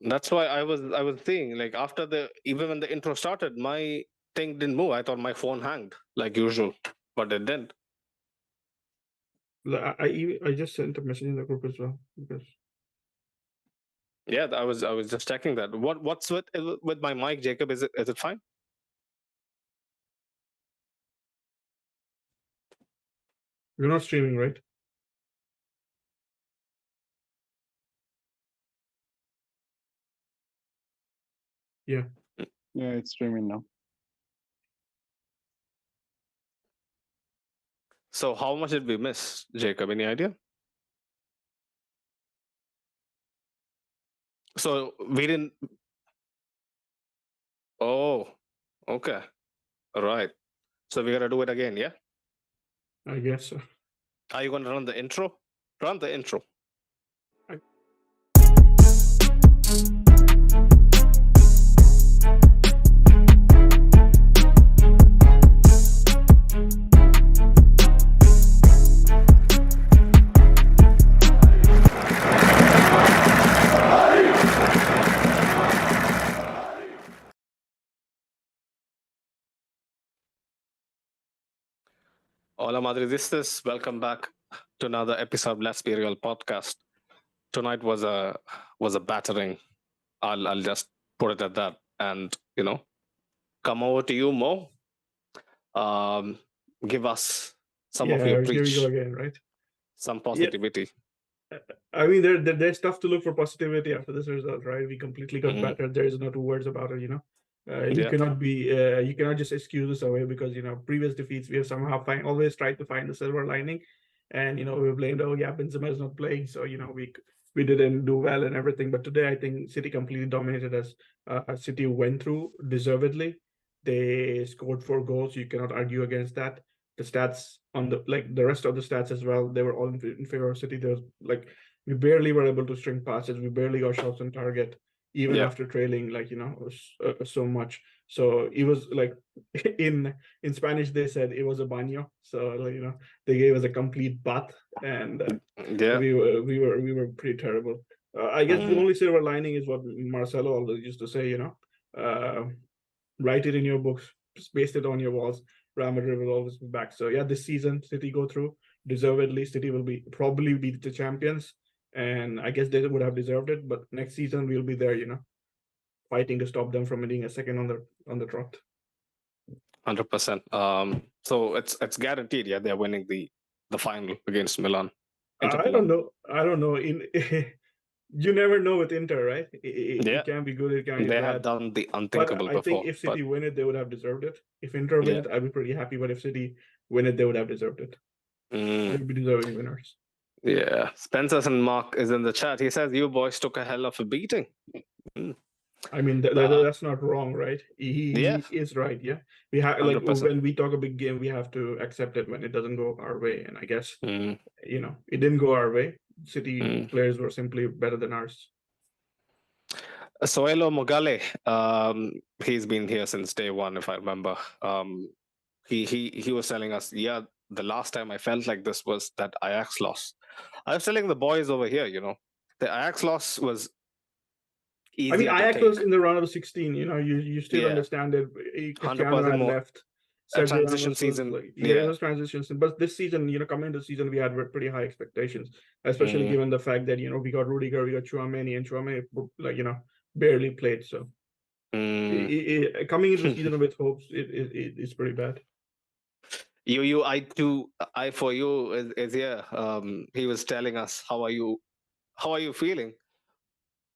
That's why I was saying, like, even when the intro started, my thing didn't move. I thought my phone hanged like usual, but it didn't. I just sent a message in the group as well because Yeah, I was just checking that. What's with my mic, Jacob? Is it fine? you're not streaming, right? Yeah. Yeah, it's streaming now. So how much did we miss, Jacob? Any idea? So we didn't. Oh, okay, all right. So we gotta do it again, yeah? I guess so. Are you gonna run the intro? Run the intro. I- Hola, Madridistas. Welcome back to another episode of Let's Be Real podcast. Tonight was a battering. I'll just put it at that, and come over to you, Mo. Um, give us some of your Yeah, here we go preach, again, right? some Yeah. positivity. I mean, there's stuff to look for positivity after this result, right? We completely got Mhm. battered. There is no two words about it. You Yeah, cannot you cannot just excuse this away because previous defeats we have somehow always tried to find the silver lining, and we blamed, oh yeah, Benzema is not playing, so we didn't do well and everything. But today I think City completely dominated us. City went through deservedly. They scored 4 goals. You cannot argue against that. The stats on the rest of the stats as well, they were all in favor of City. There was we barely were able to string passes. We barely got shots on target, even yeah. after trailing so much. So it was like in Spanish they said it was a baño. So they gave us a complete bath, and Yeah. we were pretty terrible. I guess the Mm. only silver lining is what Marcelo always used to say. Uh, write it in your books, paste it on your walls. Real Madrid will always be back. So yeah, this season City go through deservedly. City will probably be the champions, and I guess they would have deserved it. But next season we'll be there, fighting to stop them from being a second on the trot. 100%. So it's guaranteed. Yeah, they're winning the final against Milan. Inter I don't Milan. know. I don't know. You never know with Inter, right? Yeah, It can be good. It can be they have bad. done the But unthinkable I think before. if But City win it, they would have deserved it. If Inter win yeah. it, I'd be pretty happy. But if City win it, they would have deserved it. Mm. They'd be deserving winners. Yeah, Spencer's and Mark is in the chat. He says you boys took a hell of a beating. Mm. I mean, Uh, that's not wrong, right? yeah, He is right. Yeah, we have 100%. when we talk a big game, we have to accept it when it doesn't go our way. And I guess Mm. it didn't go our way. City Mm. players were simply better than ours. Soelo Mogale, he's been here since day one, if I remember. He was telling us, yeah, the last time I felt like this was that Ajax loss. I was telling the boys over here, the Ajax loss was I mean, easier to Ajax take. was in the round of 16. You still Yeah, understand it. Cristiano 100% had more. left. A Sergio transition Ramos was season. like, yeah, it Yeah. was transition. But this season, coming into the season, we had pretty high expectations, especially Mm. given the fact that we got Rudiger, we got Chouameni, and Chouameni barely played. So Mm. coming into the season with hopes, it's pretty bad. I for you is here. He was telling us, how are you feeling?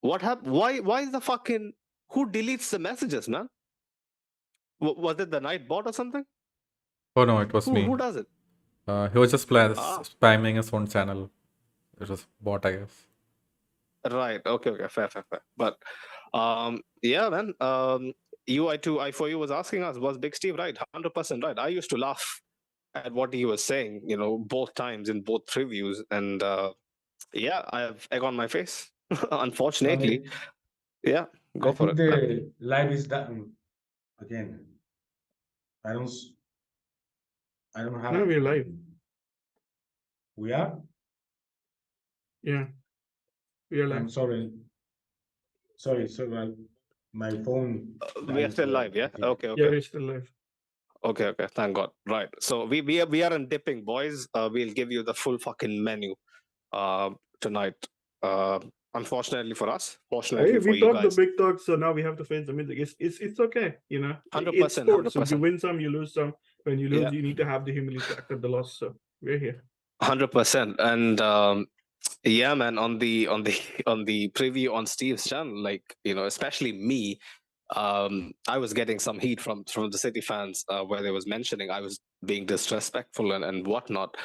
What happened? Why is the fucking who deletes the messages, man? Was it the night bot or something? Oh no, it was Who me. does it? He was just Ah, spamming his own channel. It was bot, I guess. right. Okay. Fair. But yeah, man. I for you was asking us, was Big Steve right? 100% right. I used to laugh at what he was saying, both times in both previews, and yeah, I have egg on my face. Unfortunately, I yeah, I go for think it. the live is done again. I don't s- I don't Now have. we're live. We are. Yeah, we are I'm live. sorry. Sorry, my phone. We are died, still so live, yeah? I can't- Okay, Yeah, okay. we're still live. Okay, thank God. Right. So we are in dipping, boys. We'll give you the full fucking menu tonight. Uh, unfortunately for us, fortunately Hey, for we you talked the guys. big talk, so now we have to face the mythic. It's okay, you know. It's 100%, sports. So you 100%. win some, you lose some. When you lose, Yeah. you need to have the humility to accept the loss. So we're here. 100%. And yeah, man, on the on the preview on Steve's channel, like, especially me, I was getting some heat from the City fans, where they was mentioning I was being disrespectful and whatnot.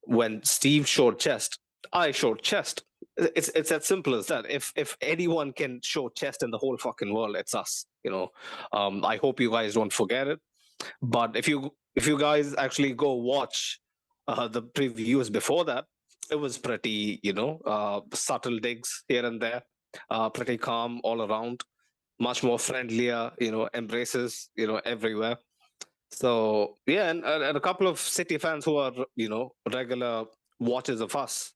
When Steve showed chest, I showed chest. It's as simple as that. If anyone can show chest in the whole fucking world, it's us. I hope you guys don't forget it. But if you guys actually go watch the previews before that, it was pretty, subtle digs here and there, pretty calm all around, much more friendlier, embraces, everywhere. So yeah, and a couple of City fans who are, regular watchers of us,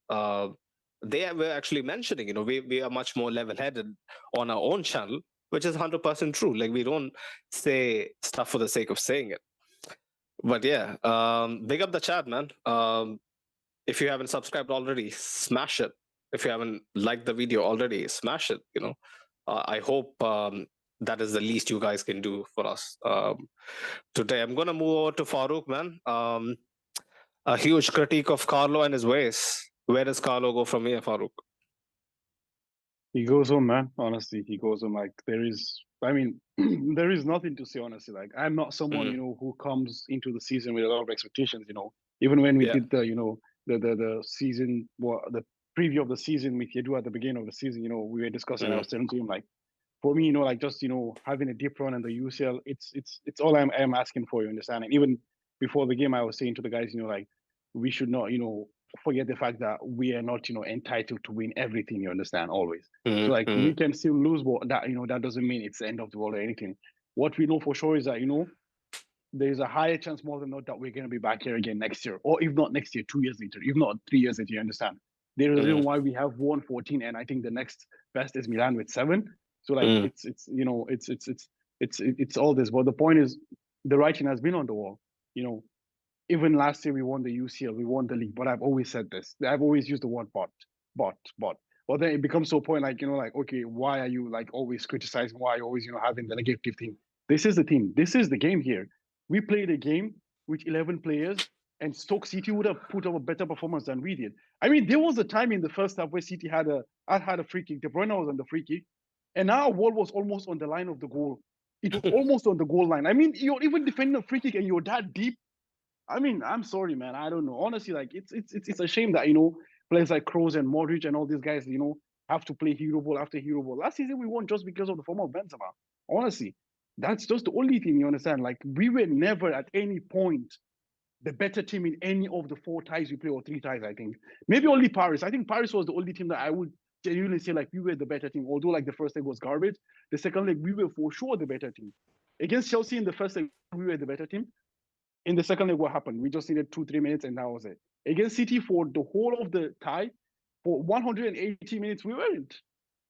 they were actually mentioning, we are much more level-headed on our own channel, which is 100% true. Like, we don't say stuff for the sake of saying it. But yeah, big up the chat, man. If you haven't subscribed already, smash it. If you haven't liked the video already, smash it. I hope that is the least you guys can do for us today. I'm gonna move over to Farouk, man. A huge critique of Carlo and his ways. Where does Carlo go from here, Farouk? He goes home, man. Honestly, he goes home. Like I mean, there is nothing to say. Honestly, like I'm not someone who comes into the season with a lot of expectations. Even when we Yeah. did the season, the preview of the season with Yedu at the beginning of the season, we were discussing. I was telling to him like, for me, like just having a deep run in the UCL, it's all I'm asking for. You understand? And even before the game, I was saying to the guys, like we should not forget the fact that we are not entitled to win everything. You understand? Always. So like we can still lose, but that doesn't mean it's the end of the world or anything. What we know for sure is that there's a higher chance more than not that we're going to be back here again next year, or if not next year, 2 years later, if not 3 years later. You understand? There is a reason why we have won 14, and I think the next best is Milan with 7. So like it's all this. But the point is, the writing has been on the wall. Even last year we won the UCL, we won the league. But I've always said this. I've always used the word but. But then it becomes to a point like like, okay, why are you like always criticizing? Why are you always having the negative thing? This is the team. This is the game here. We played a game with 11 players, and Stoke City would have put up a better performance than we did. I mean, there was a time in the first half where City had a free kick. De Bruyne was on the free kick, and our wall was almost on the line of the goal. It was almost on the goal line. I mean, you're even defending a free kick and you're that deep. I mean, I'm sorry, man. I don't know. Honestly, like it's a shame that players like Kroos and Modric and all these guys, have to play hero ball after hero ball. Last season we won just because of the form of Benzema. Honestly, that's just the only thing you understand. Like we were never at any point the better team in any of the 4 ties we play, or 3 ties. I think maybe only Paris. I think Paris was the only team that I would genuinely say like we were the better team. Although like the first leg was garbage, the second leg we were for sure the better team. Against Chelsea in the first leg we were the better team. In the second leg, what happened? We just needed 2-3 minutes, and that was it. Against City for the whole of the tie, for 180 minutes, we weren't.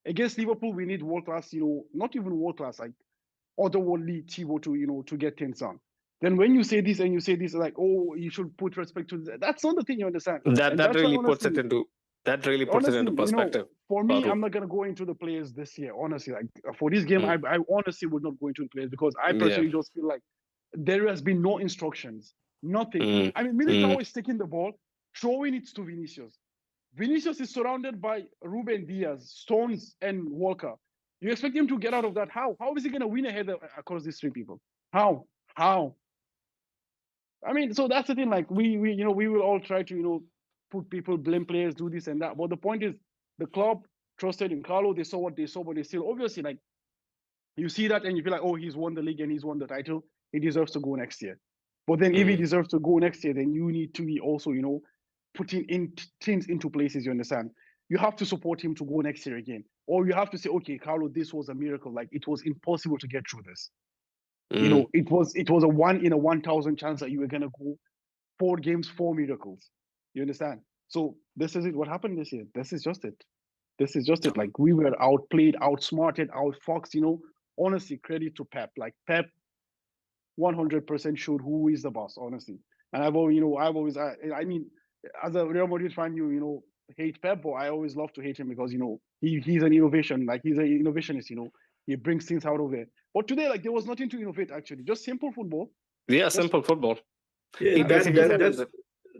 Against Liverpool, we need world class, not even world class, like otherworldly Thibaut to get things done. Then when you say this and you say this, like, oh, you should put respect to this. That's not the thing, you understand. That And that that's why really puts honestly, it into perspective. for me, Farouk. I'm not gonna go into the players this year. Honestly, like for this game, I honestly would not go into the players because I personally just feel like there has been no instructions, nothing. I mean, Militao is taking the ball, throwing it to Vinicius. Vinicius is surrounded by Ruben Diaz, Stones, and Walker. You expect him to get out of that? How? How is he going to win ahead across these 3 people? How? How? I mean, so that's the thing. Like we will all try to put people, blame players, do this and that. But the point is, the club trusted in Carlo. They saw what they saw, but they still obviously like you see that and you feel like, oh, he's won the league and he's won the title. He deserves to go next year. But then if he deserves to go next year, then you need to be also, putting in things into places, you understand? You have to support him to go next year again. Or you have to say, okay, Carlo, this was a miracle. Like it was impossible to get through this. It was a 1 in a 1,000 chance that you were gonna go 4 games, 4 miracles. You understand? So this is it. What happened this year? This is just it. This is just it. Like we were outplayed, outsmarted, outfoxed. Honestly, credit to Pep. Like Pep 100% showed who is the boss, honestly. And I mean, as a Real Madrid fan, hate Pep, but I always love to hate him because he's an innovation, like he's an innovationist. He brings things out of there. But today, like there was nothing to innovate actually, just simple football. Yeah, Just simple football. Yeah, He that's basically it. said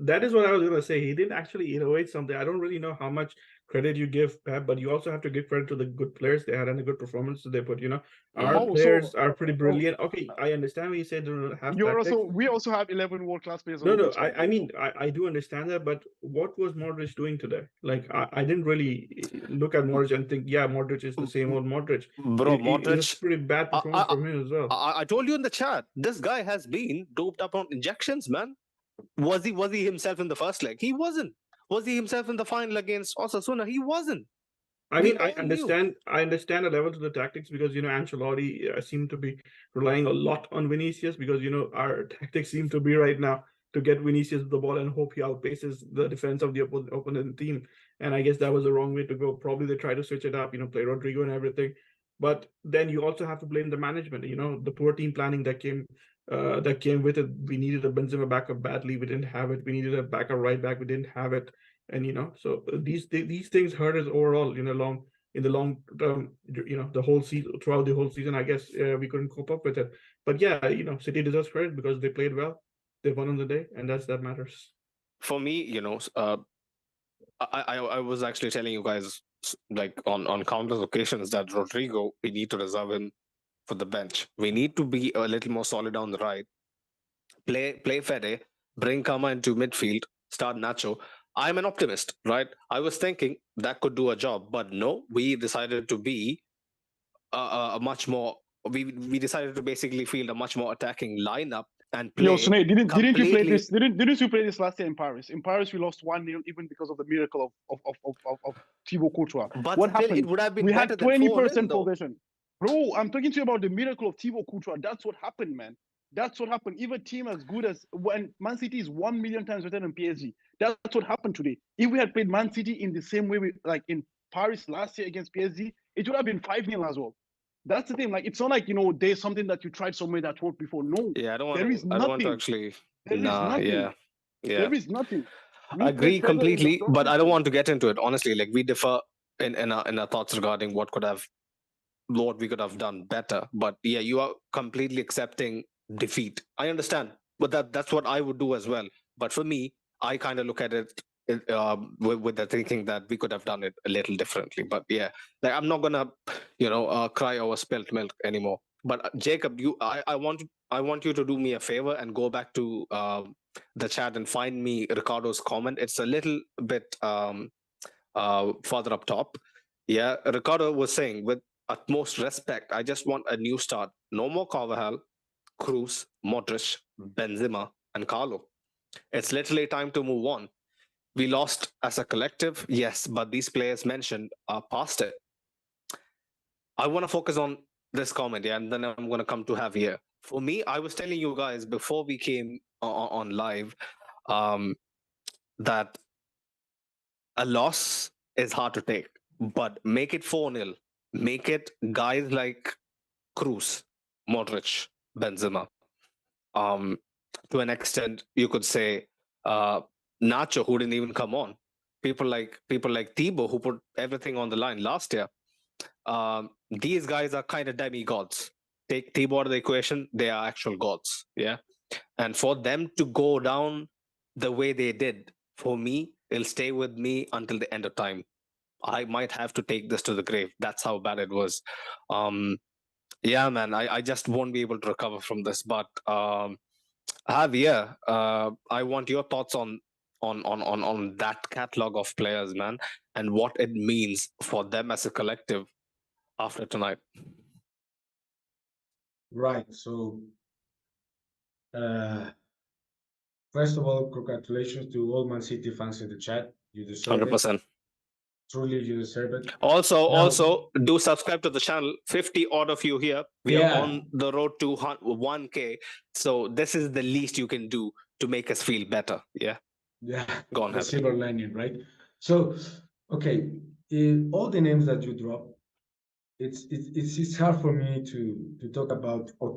that is what I was gonna say. He didn't actually innovate something. I don't really know how much credit you give Pep, but you also have to give credit to the good players they had and the good performances they put. Our Oh, players so are pretty brilliant. Okay, I understand when you say they don't have tactics. we also have 11 world-class players on No, the no, pitch. Like, I mean, I do understand that, but what was Modric doing today? Like, I didn't really look at Modric and think, yeah, Modric is the same old Modric. Bro, It was Modric. pretty bad performance from him as well. I told you in the chat, this guy has been doped up on injections, man. Was he himself in the first leg? He wasn't. Was he himself in the final against Osasuna? He wasn't. I We mean, I all knew. understand a level to the tactics because Ancelotti seemed to be relying a lot on Vinicius because our tactics seem to be right now to get Vinicius the ball and hope he outpaces the defense of the opponent team. And I guess that was the wrong way to go. Probably they try to switch it up, play Rodrigo and everything. But then you also have to blame the management. The poor team planning that came with it. We needed a Benzema backup badly. We didn't have it. We needed a backup right back. We didn't have it. And so these things hurt us overall in the long term. The whole season, throughout the whole season, I guess we couldn't cope up with it. But yeah, City deserves credit because they played well, they won on the day, and that matters. For me, I was actually telling you guys like on countless occasions that Rodrigo, we need to reserve him for the bench. We need to be a little more solid on the right. Play Fede, bring Kama into midfield, start Nacho. I'm an optimist, right? I was thinking that could do a job, but no, we decided to be a much more. We decided to basically field a much more attacking lineup and play. Sinead, didn't you play completely- this? Didn't you play this last year in Paris? In Paris, we lost 1-0 even because of the miracle of Thibaut Courtois. But What still, happened? it would have been We better had than 4-0, 20% though. possession. Bro, I'm talking to you about the miracle of Thibaut Courtois. That's what happened, man. That's what happened. Even a team as good as when Man City is 1,000,000 times better than PSG. That's what happened today. If we had played Man City in the same way like in Paris last year against PSG, it would have been 5-0 as well. That's the thing. Like it's not like there's something that you tried somewhere that worked before. No, Yeah, I don't want there is to. I don't want to nothing. actually. There is Nah, nothing. yeah. There is nothing. I We agree played better in the completely, first but I don't 15. want to get into it. Honestly, like we differ in our thoughts regarding what we could have done better. But yeah, you are completely accepting defeat. I understand, but that's what I would do as well. But for me, I kind of look at it with the thinking that we could have done it a little differently. But yeah, like I'm not gonna, cry over spilt milk anymore. But Jacob, I want you to do me a favor and go back to the chat and find me Ricardo's comment. It's a little bit further up top. Yeah, Ricardo was saying, with utmost respect, I just want a new start. No more Carvajal, Cruz, Modric, Benzema, and Carlo. It's literally time to move on. We lost as a collective, yes, but these players mentioned are past it. I want to focus on this comment, yeah, and then I'm going to come to Javier. For me, I was telling you guys before we came on live that a loss is hard to take, but make it 4-0. Make it guys like Cruz, Modric, Benzema. To an extent, you could say Nacho, who didn't even come on. People like Thibaut, who put everything on the line last year. These guys are kind of demigods. Take Thibaut out of the equation, they are actual gods. Yeah. And for them to go down the way they did, for me, it'll stay with me until the end of time. I might have to take this to the grave. That's how bad it was. Yeah, man, I just won't be able to recover from this. But Javier, I want your thoughts on that catalog of players, man, and what it means for them as a collective after tonight. Right. So, first of all, congratulations to all Man City fans in the chat. You deserve 100%. it. Truly, you deserve it. Also, do subscribe to the channel. 50 odd of you here. We are Yeah. on the road to 1K. So this is the least you can do to make us feel better. Yeah. Yeah. Go on, The Javier. silver lining, right? So, okay. all the names that you drop, it's hard for me to talk about or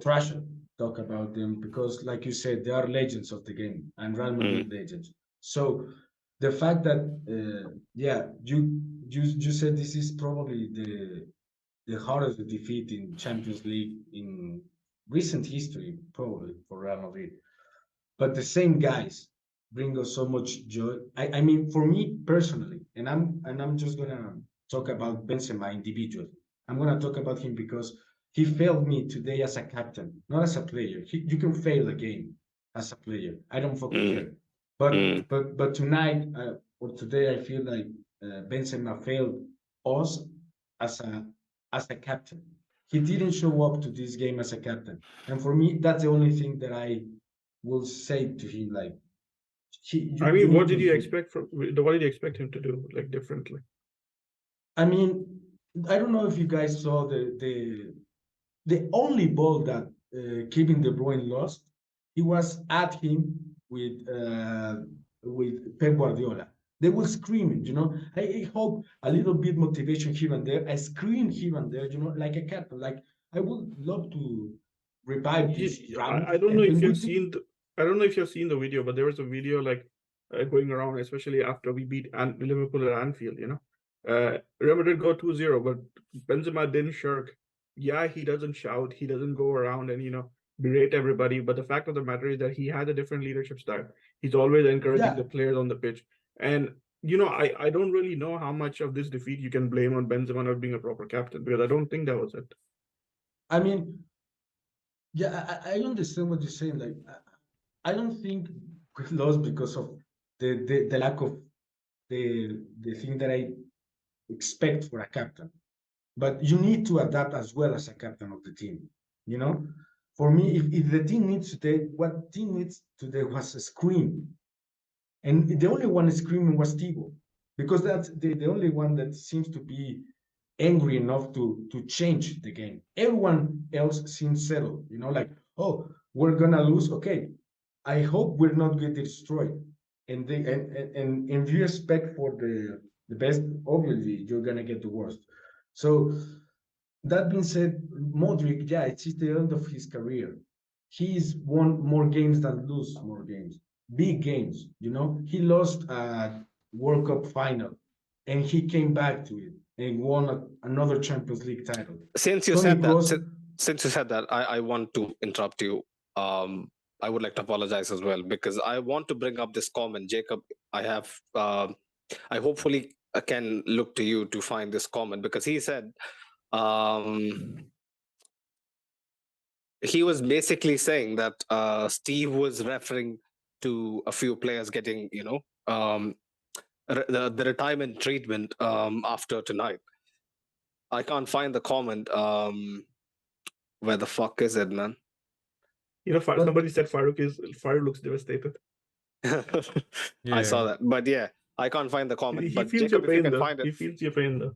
talk about them because, like you said, they are legends of the game and Real Madrid legends. So the fact that yeah, you said this is probably the hardest defeat in Champions League in recent history, probably for Real Madrid. But the same guys bring us so much joy. I mean, for me personally, and I'm just gonna talk about Benzema individually. I'm gonna talk about him because he failed me today as a captain, not as a player. You can fail a game as a player. I don't fucking care. But tonight or today, I feel like Benzema failed us as a captain. He didn't show up to this game as a captain, and for me, that's the only thing that I will say to him, like, I mean, what need did you to. expect from? What did you expect him to do like differently? I mean, I don't know if you guys saw the only ball that Kevin De Bruyne lost. He was at him with Pep Guardiola. They were screaming, you know. I hope a little bit motivation here and there. I scream here and there, you know, like a cat. Like I would love to revive this round. I don't know if we you've do- seen. I don't know if you've seen the video, but there was a video like going around, especially after we beat Liverpool at Anfield. You know, Real Madrid go 2-0, but Benzema didn't shirk. Yeah, he doesn't shout. He doesn't go around and berate everybody. But the fact of the matter is that he has a different leadership style. He's always encouraging Yeah. the players on the pitch. And I don't really know how much of this defeat you can blame on Benzema not being a proper captain, because I don't think that was it. I mean, yeah, I understand what you're saying. Like, I don't think we lost because of the lack of the thing that I expect for a captain. But you need to adapt as well as a captain of the team. You know, for me, if the team needs today, what team needs today was a scream, and the only one screaming was Thibaut, because that's the only one that seems to be angry enough to change the game. Everyone else seems settled, you know, like, oh, we're gonna lose. Okay, I hope we're not get destroyed. And they and if you expect for the best, obviously you're gonna get the worst. So that being said, Modric, yeah, it's the end of his career. He's won more games than lose more games. Big games, you know. He lost a World Cup final, and he came back to it and won another Champions League title. Since you Toni said that, Kroos- since you said that, I want to interrupt you. I would like to apologize as well because I want to bring up this comment, Jacob. I hopefully can look to you to find this comment because he said he was basically saying that Steve was referring to a few players getting, the retirement treatment after tonight. I can't find the comment. Where the fuck is it, man? Somebody said Farouk looks devastated. I saw that, but yeah, I can't find the comment. He But feels Jacob, your if you pain, can though. find it, He feels your pain, though.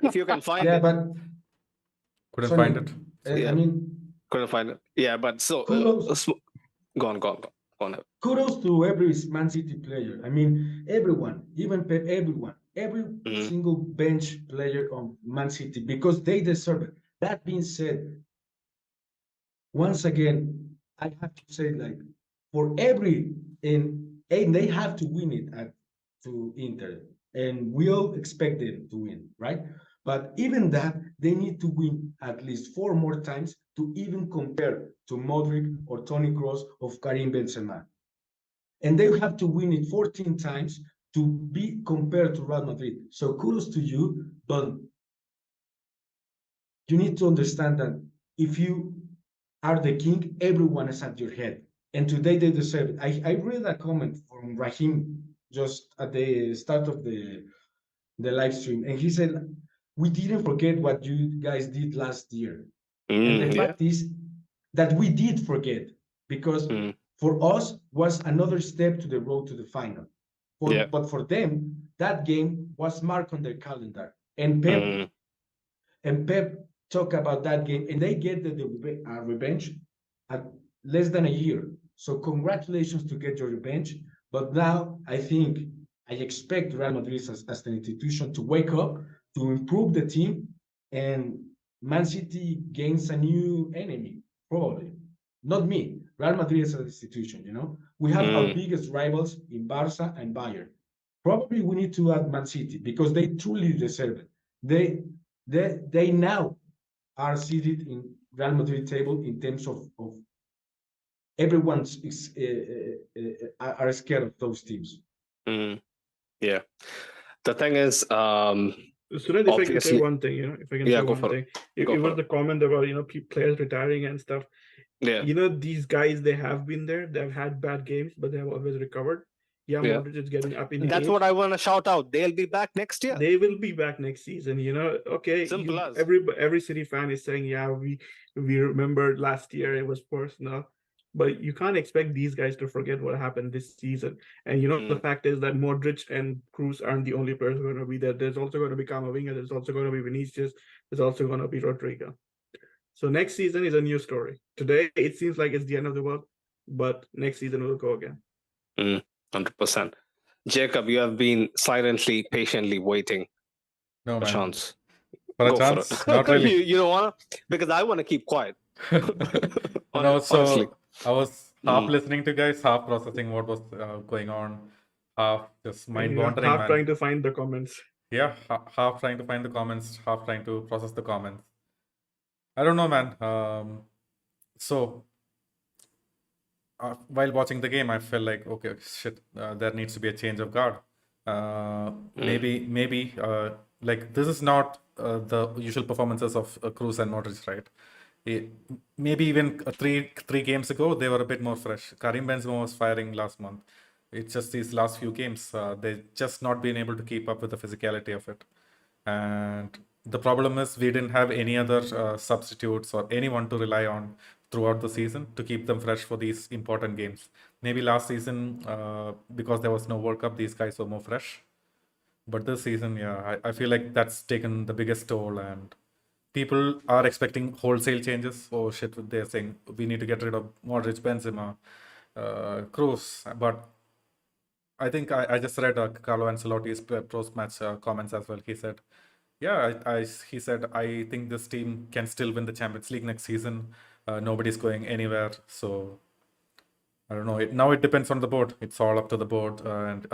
if you can find yeah, it, but Couldn't Sonny, find it. Yeah. I mean, couldn't find it. Yeah, but so kudos, go on. kudos to every Man City player. I mean, everyone, even Pep, every single bench player on Man City, because they deserve it. That being said, once again, I have to say, like, for every and they have to win it to Inter, and we all expect them to win, right? But even that, they need to win at least 4 more times to even compare to Modric or Toni Kroos of Karim Benzema. And they have to win it 14 times to be compared to Real Madrid. So kudos to you, but you need to understand that if you are the king, everyone is at your head. And today they deserve it. I read a comment from Raheem just at the start of the live stream, and he said, we didn't forget what you guys did last year. And the fact is that we did forget, because for us was another step to the road to the final. But for them, that game was marked on their calendar. And Pep talk about that game, and they get the revenge at less than a year. So congratulations to get your revenge. But now I think I expect Real Madrid as an institution to wake up to improve the team, and Man City gains a new enemy, probably. Not me. Real Madrid is an institution, We have our biggest rivals in Barca and Bayern. Probably we need to add Man City because they truly deserve it. They now are seated in Real Madrid table in terms of everyone's are scared of those teams. Yeah. The thing is, Suresh, if I can say obviously- one thing, if I can Yeah, say go one for thing, it. Go it for was it. the comment about players retiring and stuff. Yeah. These guys, they have been there. They've had bad games, but they have always recovered. Yeah, Yeah. Modric is getting up in That's age. what I want to shout out. They'll be back next year. They will be back next season. Okay. Simple as. Every City fan is saying, yeah, we remember last year it was personal, but you can't expect these guys to forget what happened this season. And the fact is that Modric and Kroos aren't the only players who are going to be there. There's also going to be Camavinga. There's also going to be Vinicius. There's also going to be Rodrigo. So next season is a new story. Today it seems like it's the end of the world, but next season we'll go again. 100%. Jacob, you have been silently, patiently waiting No, for a man. chance. For a Go chance? for it. Not really. you don't want to? Because I want to keep quiet. No, so Honestly. I was half listening to guys, half processing what was going on, half just mind wandering, half man. trying to find the comments. Yeah, half trying to find the comments, half trying to process the comments. I don't know, man. So while watching the game, I felt like, okay, shit, there needs to be a change of guard. Maybe like this is not the usual performances of Kroos and Modric, right? Maybe even three games ago, they were a bit more fresh. Karim Benzema was firing last month. It's just these last few games, they've just not been able to keep up with the physicality of it. And the problem is we didn't have any other substitutes or anyone to rely on throughout the season to keep them fresh for these important games. Maybe last season, because there was no World Cup, these guys were more fresh. But this season, yeah, I feel like that's taken the biggest toll, and people are expecting wholesale changes. Oh shit, they're saying we need to get rid of Modric, Benzema, Kroos. But I think I just read Carlo Ancelotti's post-match comments as well. He said, yeah, he said, I think this team can still win the Champions League next season. Nobody's going anywhere. So I don't know. Now it depends on the board. It's all up to the board and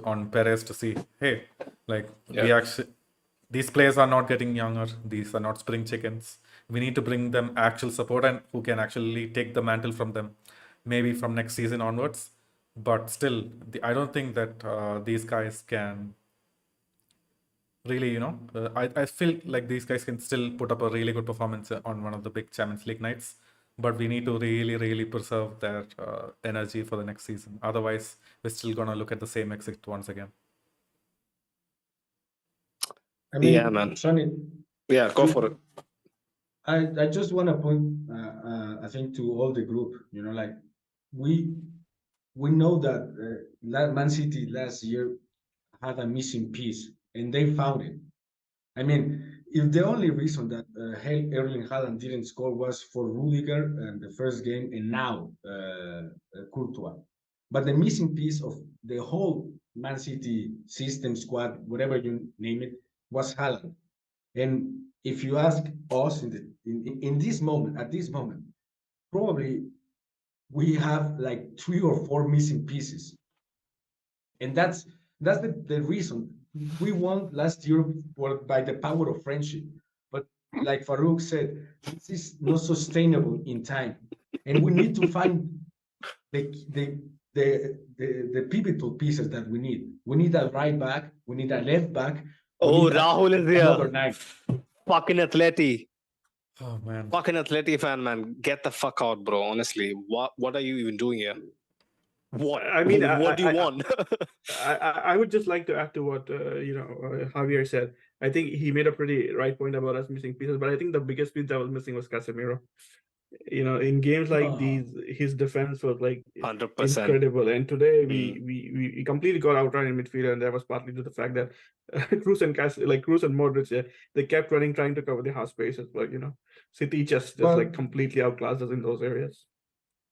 on Perez to see, hey, like we actually, these players are not getting younger. These are not spring chickens. We need to bring them actual support and who can actually take the mantle from them, maybe from next season onwards. But still, I don't think that these guys can really, I feel like these guys can still put up a really good performance on one of the big Champions League nights. But we need to really, really preserve their energy for the next season. Otherwise, we're still going to look at the same exit once again. I mean, Yeah, man. Sonny, Yeah, go for it. I just want to point, I think, to all the group, like we know that Man City last year had a missing piece, and they found it. I mean, if the only reason that Erling Haaland didn't score was for Rudiger in the first game, and now Courtois, but the missing piece of the whole Man City system, squad, whatever you name it, was Haaland. And if you ask us in this moment, at this moment, probably we have like 3 or 4 missing pieces, and that's the reason we won last year by the power of friendship. But like Farouk said, this is not sustainable in time, and we need to find the pivotal pieces that we need. We need a right back. We need a left back. Rahul is Another here. night. Fucking Atleti. Oh, man. Fucking Atleti fan, man. Get the fuck out, bro. Honestly, what are you even doing here? What? I mean, what do you want? I would just like to add to what Javier said. I think he made a pretty right point about us missing pieces, but I think the biggest piece that was missing was Casemiro. In games like these, his defense was like 100%. incredible. And today we completely got outrun in midfield, and that was partly to the fact that Kroos and Modric, they kept running trying to cover the half spaces, but City just like completely outclassed us in those areas.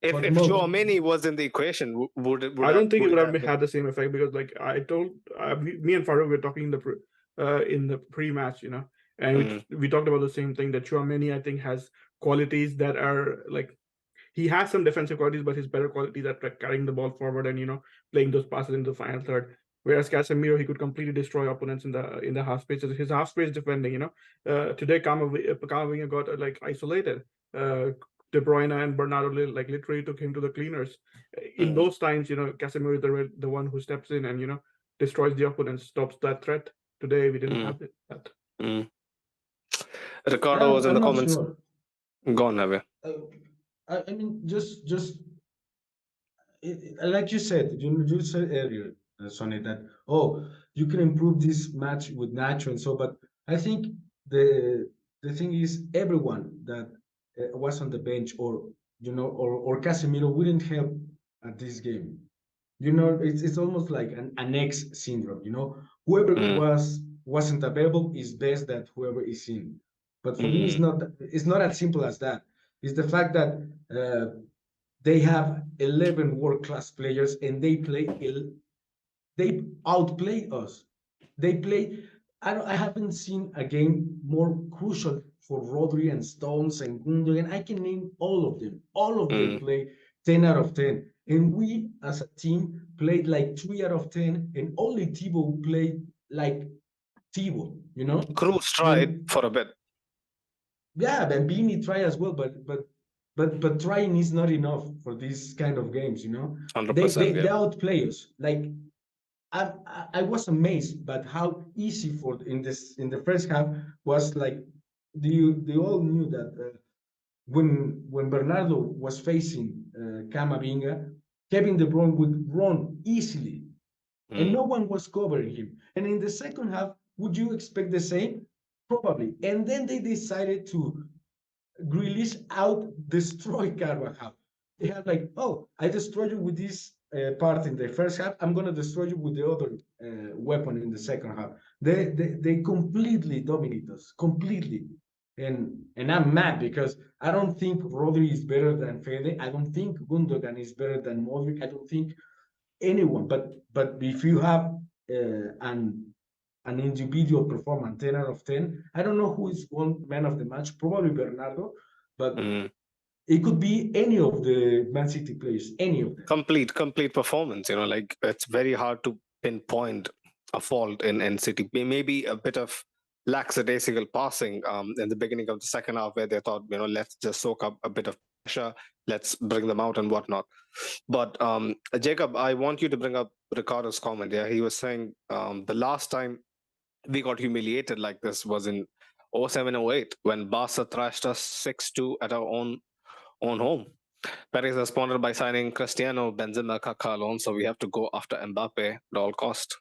If Tchouaméni was in the equation, would I don't think it would have had the same effect, because like I told me and Farouk were talking in the in the pre-match, and we talked about the same thing, that Tchouaméni, I think, has qualities that are like, he has some defensive qualities, but his better qualities are carrying the ball forward and playing those passes into the final third. Whereas Casemiro, he could completely destroy opponents in the half space. His half space defending, today Camavinga got like isolated. De Bruyne and Bernardo literally took him to the cleaners. In those times, Casemiro is the one who steps in and destroys the opponent, stops that threat. Today we didn't have that. Ricardo was in the I'm not comments. sure. Go on, Javier. I mean, like you said, you said earlier, Sonny, that you can improve this match with Nacho and so. But I think the thing is, everyone that was on the bench, or Casemiro, wouldn't help at this game. It's almost like an X syndrome. Whoever wasn't available is best that whoever is in. But for me, it's not as simple as that. It's the fact that they have 11 world-class players and they outplay us. They play. I haven't seen a game more crucial for Rodri and Stones and Gundogan. I can name all of them. All of them play 10 out of 10. And we, as a team, played like 3 out of 10, and only Thibaut played like Thibaut, Cruz tried for a bit. Yeah, and Bini try as well, but trying is not enough for these kind of games. 100%, they outplay us. Like I was amazed, but how easy in the first half was like they all knew that when Bernardo was facing Camavinga, Kevin De Bruyne would run easily, and no one was covering him. And in the second half, would you expect the same? Probably. And then they decided to Grealish out destroy Carvajal. They have like, I destroyed you with this part in the first half. I'm gonna destroy you with the other weapon in the second half. They completely dominate us, completely. And I'm mad because I don't think Rodri is better than Fede. I don't think Gundogan is better than Modric. I don't think anyone. But if you have an individual performance 10 out of 10, I don't know who is one man of the match, probably Bernardo, but it could be any of the Man City players, any of them. Complete performance. Like it's very hard to pinpoint a fault in City. Maybe a bit of lackadaisical passing in the beginning of the second half, where they thought, let's just soak up a bit of pressure, let's bring them out and whatnot. But Jacob, I want you to bring up Ricardo's comment. Yeah, he was saying the last time we got humiliated like this was in 07-08 when Barca thrashed us 6-2 at our own home. Paris responded by signing Cristiano, Benzema, Kaká, Alonso. We have to go after Mbappe at all cost.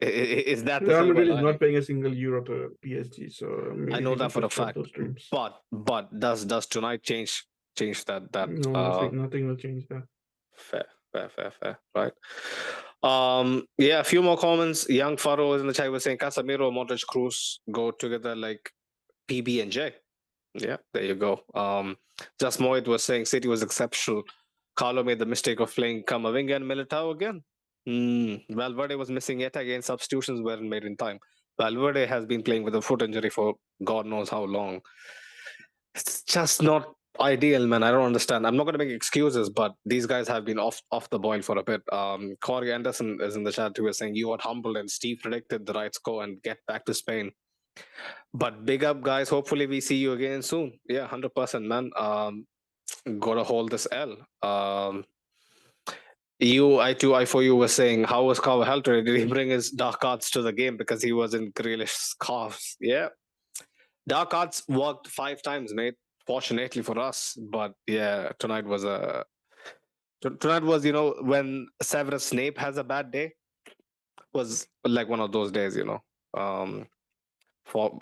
Is that the Real silver Madrid is lining? not paying a single euro to PSG, so I know that for a fact. But does tonight change that? No, nothing will change that. Fair. Right. Yeah, a few more comments. Young Faro is in the chat, was saying Casemiro, Modric, Cruz go together like PB and J. Yeah, there you go. Just Moit was saying City was exceptional. Carlo made the mistake of playing Camavinga and Militao again. Valverde was missing yet again. Substitutions weren't made in time. Valverde has been playing with a foot injury for God knows how long. It's just not ideal, man. I don't understand. I'm not going to make excuses, but these guys have been off the boil for a bit. Corey Anderson is in the chat who was saying you got humbled and Steve predicted the right score and get back to Spain. But big up, guys. Hopefully we see you again soon. Yeah, 100%, man. Gotta hold this L. I for you was saying, how was Carvajal today? Did he bring his dark arts to the game because he was in Grealish's scarves? Yeah. Dark arts worked 5 times, mate. Fortunately for us. But yeah, tonight was when Severus Snape has a bad day. Was like one of those days,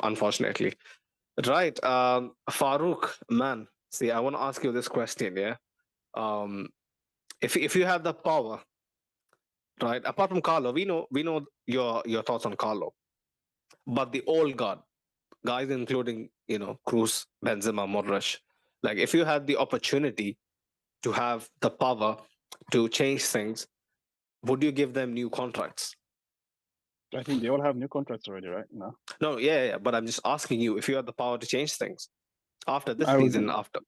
unfortunately. Right. Farouk, man. See, I want to ask you this question, yeah. If you had the power, right? Apart from Carlo, we know your thoughts on Carlo. But the old guard, guys including, Cruz, Benzema, Modric. Like if you had the opportunity to have the power to change things, would you give them new contracts? I think they all have new contracts already, right? No, No, yeah, but I'm just asking you if you had the power to change things after this I would. season. After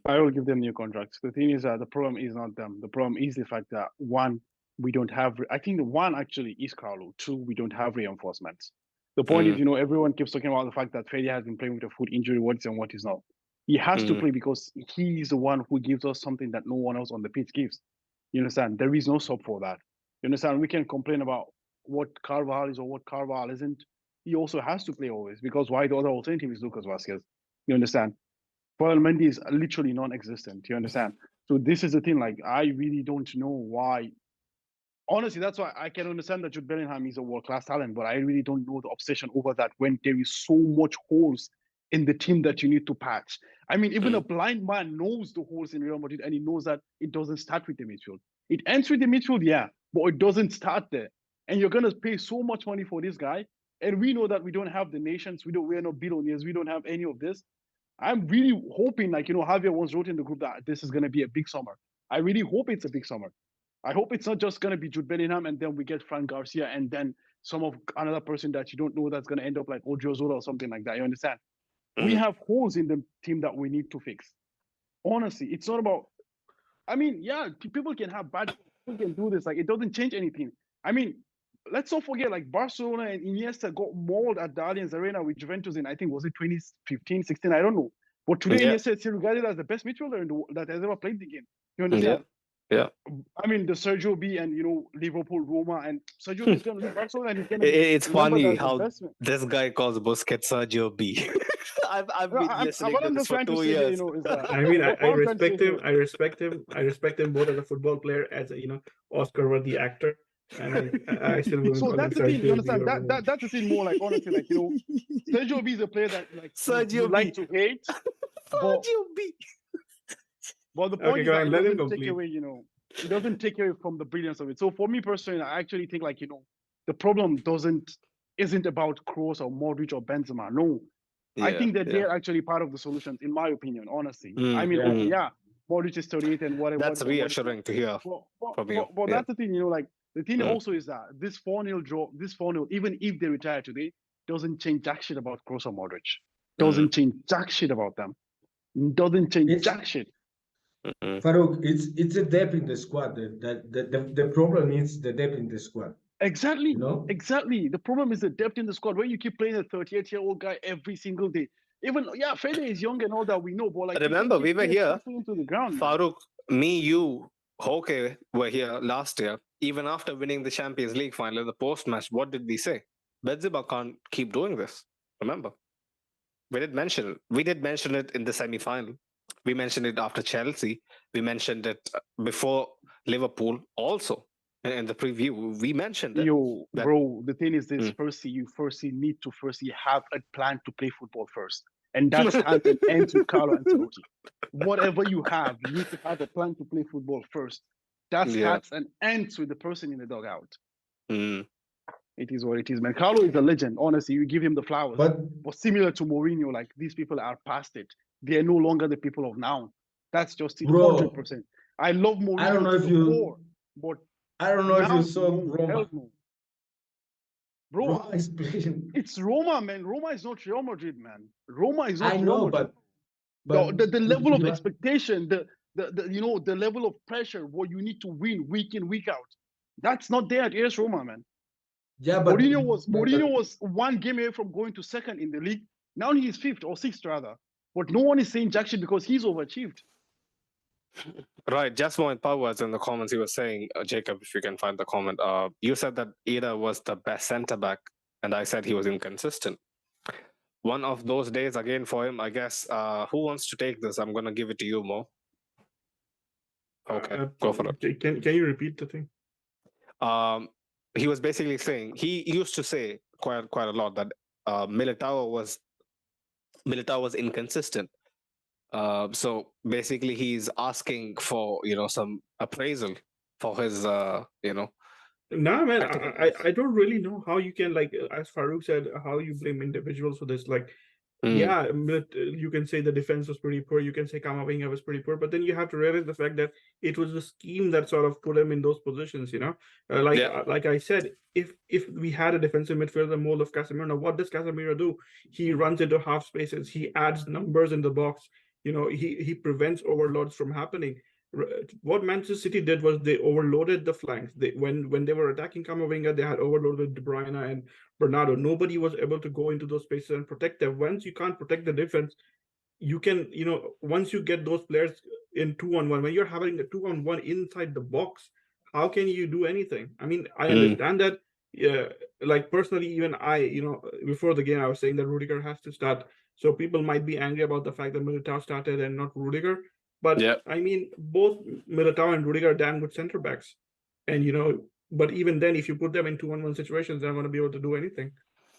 I will give them new contracts. The thing is that the problem is not them. The problem is the fact that one, we don't have. I think the one actually is Carlo. Two, we don't have reinforcements. The point is, everyone keeps talking about the fact that Fede has been playing with a foot injury, what is and what is not. He has to play because he is the one who gives us something that no one else on the pitch gives. You understand? There is no sub for that. You understand? We can complain about what Carvajal is or what Carvajal isn't. He also has to play always because why the other alternative is Lucas Vazquez. You understand? Paul Mendy is literally non-existent. You understand? So this is the thing. Like, I really don't know why. Honestly, that's why I can understand that Jude Bellingham is a world-class talent, but I really don't know the obsession over that when there is so much holes in the team that you need to patch. I mean, even a blind man knows the holes in Real Madrid, and he knows that it doesn't start with the midfield. It ends with the midfield, yeah, but it doesn't start there. And you're gonna pay so much money for this guy, and we know that we don't have the nations. We're not billionaires. We don't have any of this. I'm really hoping, like, Javier once wrote in the group that this is going to be a big summer. I really hope it's a big summer. I hope it's not just going to be Jude Bellingham and then we get Fran Garcia and then some of another person that you don't know that's going to end up like Odriozola or something like that. You understand? We have holes in the team that we need to fix. Honestly, it's not about. I mean, yeah, people can have bad. People can do this. Like, it doesn't change anything. I mean, let's not forget, like, Barcelona and Iniesta got mauled at the Allianz Arena with Juventus in, I think, was it 2015, 16? I don't know. But today, Iniesta is still regarded as the best midfielder that has ever played the game. You understand? Yeah. I mean, the Sergio B and, Liverpool, Roma, and Sergio B is going to leave Barcelona and he's going to It's funny as how the best. this guy calls Busquets Sergio B. I've been listening what to I'm this just for trying 2 to say here, years. is that I mean, I what I'm trying to respect say him. here- I respect him. I respect him both as a football player, as a Oscar-worthy actor, and I still wouldn't So call him that's the thing, you Sergio B understand? or whatever. That's the thing more like, honestly, like, Sergio B is a player that, like, you Sergio like B. to hate, but Sergio B. the point Okay, is go that ahead. it Let him doesn't take complete. away, it doesn't take away from the brilliance of it. So for me personally, I actually think, like, the problem isn't about Kroos or Modric or Benzema. No, I think that they're actually part of the solution, in my opinion, honestly. I mean, okay, yeah, Modric is 38 and whatever. That's reassuring to hear from you. But that's the thing, like, the thing also is that this 4-0 draw, even if they retire today, doesn't change jack shit about Kroos or Modric. Doesn't change jack shit about them. Doesn't change jack shit. Farouk, it's a depth in the squad. The problem is the depth in the squad. Exactly. Exactly. The problem is the depth in the squad. When you keep playing a 38-year-old guy every single day, even Fede is young and all that, we know, but like, remember, we were here. Into the ground, Farouk, me, you, Hoke were here last year. Even after winning the Champions League final, the post-match, what did we say? Benzema can't keep doing this. Remember, we did mention it in the semi-final. We mentioned it after Chelsea. We mentioned it before Liverpool. Also, in the preview, we mentioned it. Bro, the thing is this: you need to have a plan to play football first, and that starts and ends with Carlo Ancelotti. Whatever you have, you need to have a plan to play football first. That starts and ends with the person in the dugout. It is what it is, man. Carlo is a legend. Honestly, you give him the flowers. But similar to Mourinho, like, these people are past it. They are no longer the people of now. That's just it, 100%. I love Mourinho. I don't know if you, but I don't know if you saw Roma. No. Bro, Roma is playing. It's Roma, man. Roma is not Real Madrid, man. Roma is not I Real know, Madrid. but the level of expectation, the level of pressure, what you need to win week in, week out, that's not there at AS Roma, man. Yeah, but Mourinho was one game away from going to second in the league. Now he's fifth or sixth rather. But no one is saying jack shit because he's overachieved. Right, Jasmo and Pau was in the comments. He was saying, Jacob, if you can find the comment, you said that Ida was the best centre back, and I said he was inconsistent. One of those days again for him, I guess. Who wants to take this? I'm going to give it to you, Mo. Okay, go for it. Can you repeat the thing? He was basically saying, he used to say quite a lot that Militao was inconsistent. So basically, he's asking for some appraisal for his Nah, man, I don't really know how you can, like, as Farouk said, how you blame individuals for this. Like, Yeah, but you can say the defense was pretty poor. You can say Kamavinga was pretty poor, but then you have to realize the fact that it was the scheme that sort of put him in those positions. Like I said, if we had a defensive midfielder the mold of Casemiro, now what does Casemiro do? He runs into half spaces. He adds numbers in the box. He prevents overloads from happening. What Manchester City did was they overloaded the flanks. When they were attacking Kamavinga, they had overloaded De Bruyne and Bernardo. Nobody was able to go into those spaces and protect them. Once you can't protect the defense, you can, once you get those players in 2-on-1, when you're having a 2-on-1 inside the box, how can you do anything? I mean, I understand that. Yeah, like personally, even before the game, I was saying that Rudiger has to start. So people might be angry about the fact that Militao started and not Rudiger. But I mean, both Militao and Rudiger are damn good center backs. And, but even then, if you put them in 2-on-1 situations, they're not going to be able to do anything.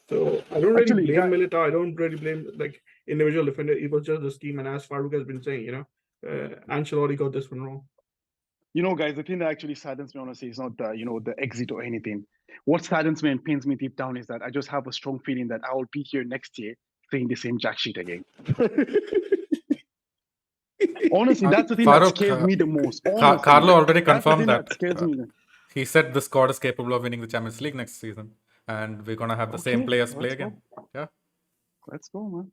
So I don't really blame Militao. I don't really blame individual defender. It was just the scheme. And as Farouk has been saying, Ancelotti got this one wrong. Guys, the thing that actually saddens me, honestly, is not the exit or anything. What saddens me and pains me deep down is that I just have a strong feeling that I will be here next year saying the same jack shit again. Honestly, that's the thing that scares me the most. Carlo already confirmed that scares me. He said the squad is capable of winning the Champions League next season, and we're gonna have the same players play again. Yeah, let's go, man.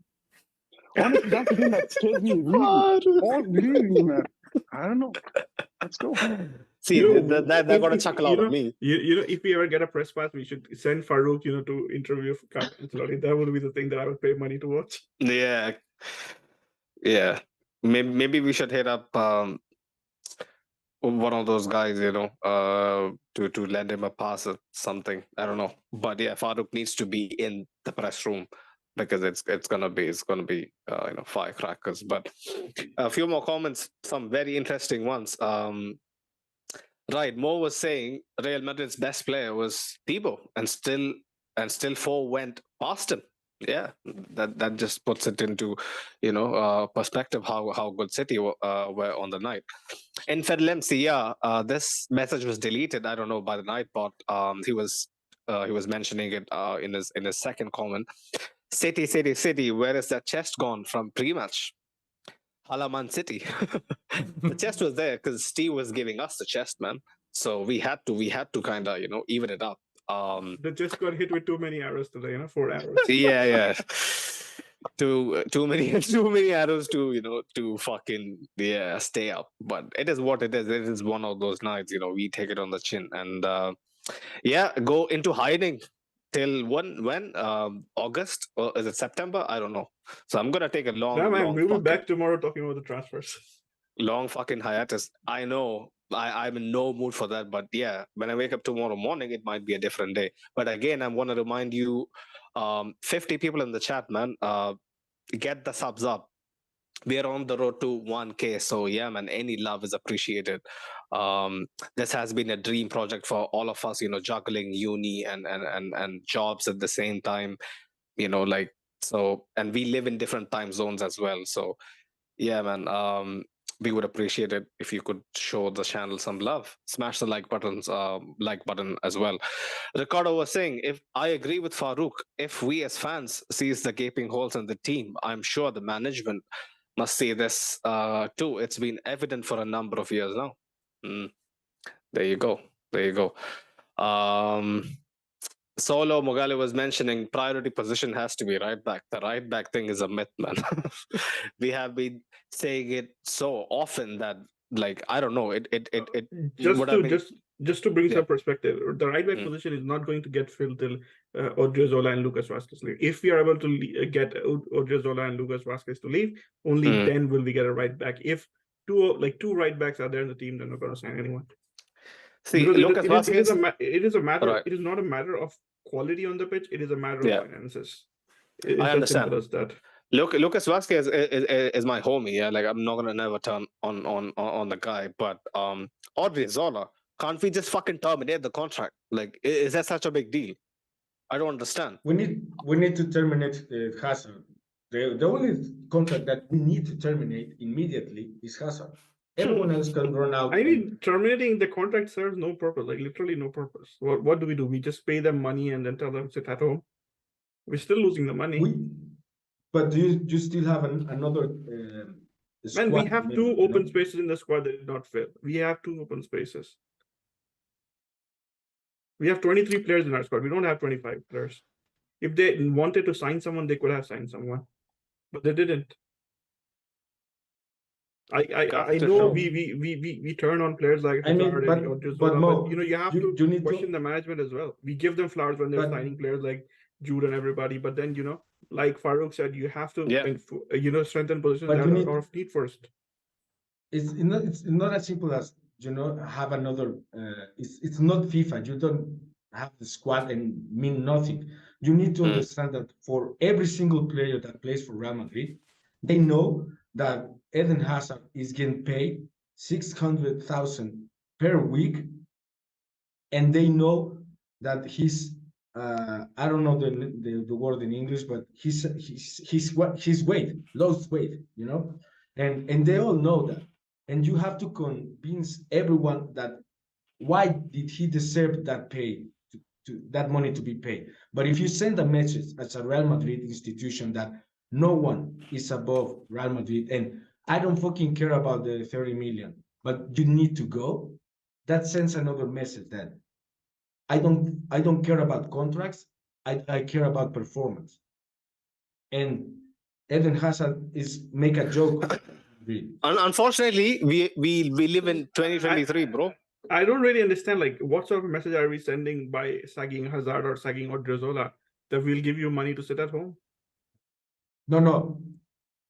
Honestly, that's the thing that scares me. Really, man. I don't know. Let's go. See, they're gonna chuckle out of me. If we ever get a press pass, we should send Farouk, to interview Ancelotti. That would be the thing that I would pay money to watch. Yeah. Maybe we should hit up one of those guys, to lend him a pass or something. I don't know, but yeah, Farouk needs to be in the press room because it's gonna be firecrackers. But a few more comments, some very interesting ones. Right, Mo was saying Real Madrid's best player was Thibaut, and still 4 went past him. Yeah, that just puts it into perspective how good City were on the night. In Fedlemsi, this message was deleted. I don't know, by the night bot. He was mentioning it in his second comment. City, where is that chest gone from pre-match? Halaman City. The chest was there because Steve was giving us the chest, man. So we had to kind of even it up. They just got hit with too many arrows today, 4 arrows. Yeah. Too many arrows to fucking stay up. But it is what it is. It is one of those nights, we take it on the chin and go into hiding till when August, or is it September? I don't know. So I'm gonna take a long. Yeah, man, long we'll be back tomorrow talking about the transfers. Long fucking hiatus. I know. I'm in no mood for that, but yeah, when I wake up tomorrow morning, it might be a different day. But again, I'm going to remind you, 50 people in the chat, man, get the subs up. We are on the road to 1K, so yeah, man, any love is appreciated. This has been a dream project for all of us, juggling uni and jobs at the same time, and we live in different time zones as well. So yeah, man, we would appreciate it if you could show the channel some love. Smash the like button as well. Ricardo was saying, if I agree with Farouk, if we as fans sees the gaping holes in the team, I'm sure the management must see this too. It's been evident for a number of years now. There you go. Solo Mogale was mentioning priority position has to be right back. The right back thing is a myth, man. We have been saying it so often that, I don't know. Just to bring some perspective, the right back position is not going to get filled till Odriozola and Lucas Vazquez leave. If we are able to get Odriozola and Lucas Vazquez to leave, only then will we get a right back. If two right backs are there in the team, then we're going to sign anyone. See, Lucas Vazquez, it is a matter. Right. It is not a matter of quality on the pitch. It is a matter of finances. It's I understand. As that. Lucas Vazquez is my homie. Yeah, I'm not gonna never turn on the guy. But Odriozola, can't we just fucking terminate the contract? Is that such a big deal? I don't understand. We need to terminate Hazard. The only contract that we need to terminate immediately is Hazard. Everyone else can run out. I mean, terminating the contract serves no purpose, literally no purpose. What do? We just pay them money and then tell them sit at home. We're still losing the money. But do you still have another Man, we squad have member, two you open know? spaces in the squad that did not fill. We have two open spaces. We have 23 players in our squad. We don't have 25 players. If they wanted to sign someone, they could have signed someone, but they didn't. I know we turn on players like I mean, Hazard and Odriozola, but but Mo, you know you have you to need question to, the management as well. We give them flowers when they're but signing players like Jude and everybody, but then you know, like Farouk said, you have to Yeah. you know strengthen positions but that you are need, of need first. it's not as simple as, you know, have another it's not FIFA. You don't have the squad and mean nothing. You need to Mm. understand that for every single player that plays for Real Madrid, they know that Eden Hazard is getting paid 600,000 per week, and they know that he's I don't know the word in English, but his weight, lost weight, you know, and they all know that, and you have to convince everyone that why did he deserve that pay, to that money to be paid. But if you send a message as a Real Madrid institution that no one is above Real Madrid, and I don't fucking care about the 30 million, but you need to go, that sends another message that I don't care about contracts. I care about performance. And Eden Hazard is make a joke. Unfortunately, we live in 2023, bro. I don't really understand like what sort of message are we sending by sagging Hazard or sagging Odriozola that we'll give you money to sit at home? No,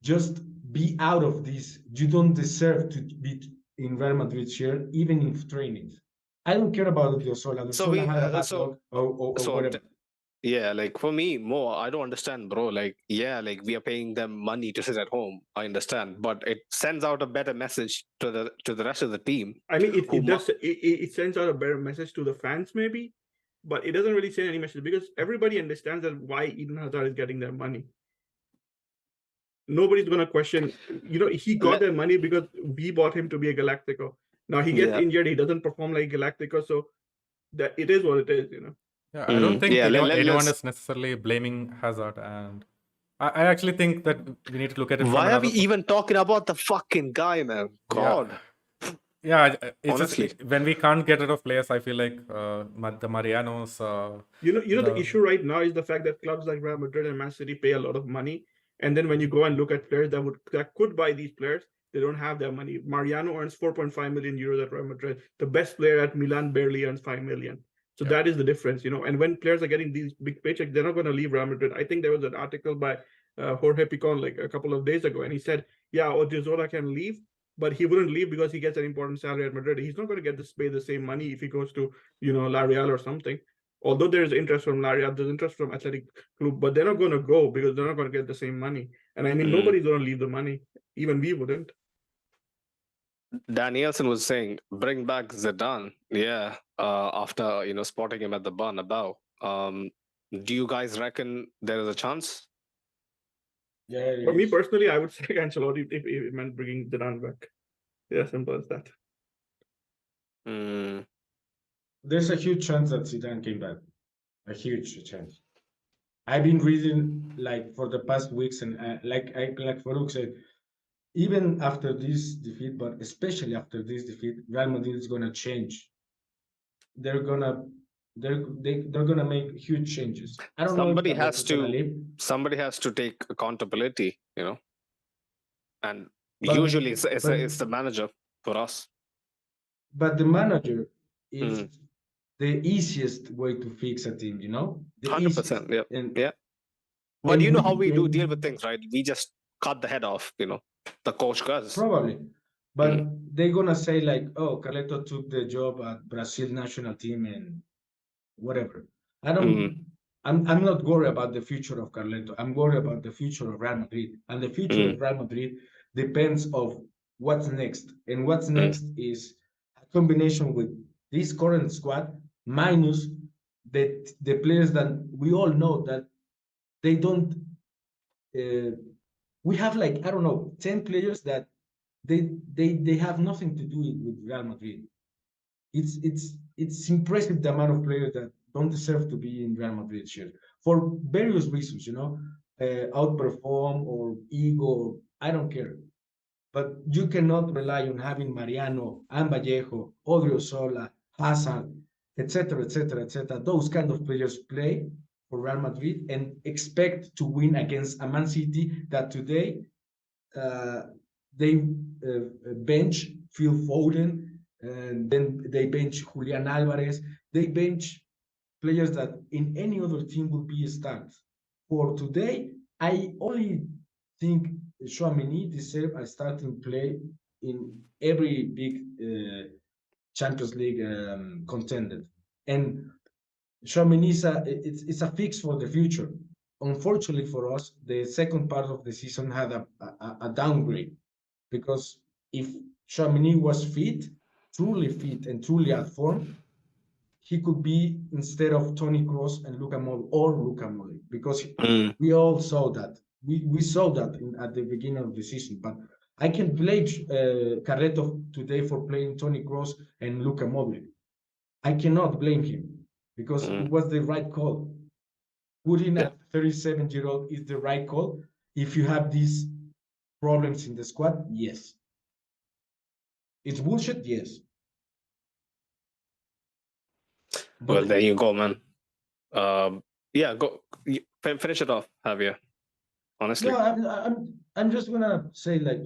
just be out of this. You don't deserve to be in Real Madrid shirt, even in trainings. I don't care about Odriozola. So Odriozola had a bad so luck or so whatever. yeah, like for me, more I don't understand, bro. Like, yeah, like we are paying them money to sit at home. I understand, but it sends out a better message to the rest of the team. I mean, who it does. It sends out a better message to the fans, maybe, but it doesn't really send any message because everybody understands that why Eden Hazard is getting their money. Nobody's gonna question. You know, he got Let- their money because we bought him to be a Galactico. Now he gets Yeah. injured, he doesn't perform like Galactico, so that it is what it is. You know. Yeah, I don't think yeah, anyone let's- is necessarily blaming Hazard, and I actually think that we need to look at it from Why are we another. even talking about the fucking guy, man? God. Yeah, it's Honestly. just when we can't get rid of players, I feel like the Marianos. You know, the the- issue right now is the fact that clubs like Real Madrid and Man City pay a lot of money, and then when you go and look at players that could buy these players, they don't have that money. Mariano earns 4.5 million euros at Real Madrid. The best player at Milan barely earns 5 million. So that is the difference, you know. And when players are getting these big paychecks, they're not going to leave Real Madrid. I think there was an article by Jorge Picon like a couple of days ago, and he said, "Yeah, Odriozola can leave, but he wouldn't leave because he gets an important salary at Madrid. He's not going to get pay the same money if he goes to, you know, La Real or something." Although there's interest from La Real, there's interest from Athletic Club, but they're not going to go because they're not going to get the same money. And I mean, nobody's going to leave the money. Even we wouldn't. Danielson was saying, bring back Zidane. Yeah, after spotting him at the Bernabeu. Do you guys reckon there is a chance? Yeah, For me personally, I would say Ancelotti if it meant bringing Zidane back. Yeah, simple as that. Mm, there's a huge chance that Zidane came back. A huge chance. I've been reading like for the past weeks, and like Farouk said, even after this defeat, but especially after this defeat, Real Madrid is gonna change. They're gonna they're gonna make huge changes. I don't know if Carleto's gonna leave. somebody has to take accountability, and But- usually it's but- the manager for us. But the manager is the easiest way to fix a team, you know? The 100%. easiest. Yeah. And, Yeah. But and you know how we do and deal with things, right? We just cut the head off, the coach does. Probably. But they're gonna say like, oh, Carleto took the job at Brazil national team and whatever. I'm not worried about the future of Carleto. I'm worried about the future of Real Madrid. And the future of Real Madrid depends of what's next. And what's next is a combination with this current squad minus the players that we all know that they don't we have like, I don't know, 10 players that they have nothing to do with Real Madrid. It's impressive the amount of players that don't deserve to be in Real Madrid shirt for various reasons, you know. outperform or ego. I don't care. But you cannot rely on having Mariano and Vallejo, Odriozola, Hazard, etc., etc., etc. Those kind of players play for Real Madrid and expect to win against a Man City that today uh, they bench Phil Foden, and then they bench Julian Alvarez. They bench players that in any other team would be stars. For today, I only think Chouameni deserves a starting play in every big Champions League contender. And Chouameni it's a fix for the future. Unfortunately for us, the second part of the season had a downgrade because if Chouameni was truly fit and truly at form, he could be instead of Tony Kroos and Luka Modric because we all saw that. We saw that at the beginning of the season, but I can blame Carleto today for playing Tony Kroos and Luka Modric. I cannot blame him because it was the right call. Putting a 37-year-old is the right call. If you have these problems in the squad, yes. It's bullshit, yes. Well, But there you go, man. Yeah, go finish it off, Javier. Honestly, no, I'm just gonna say like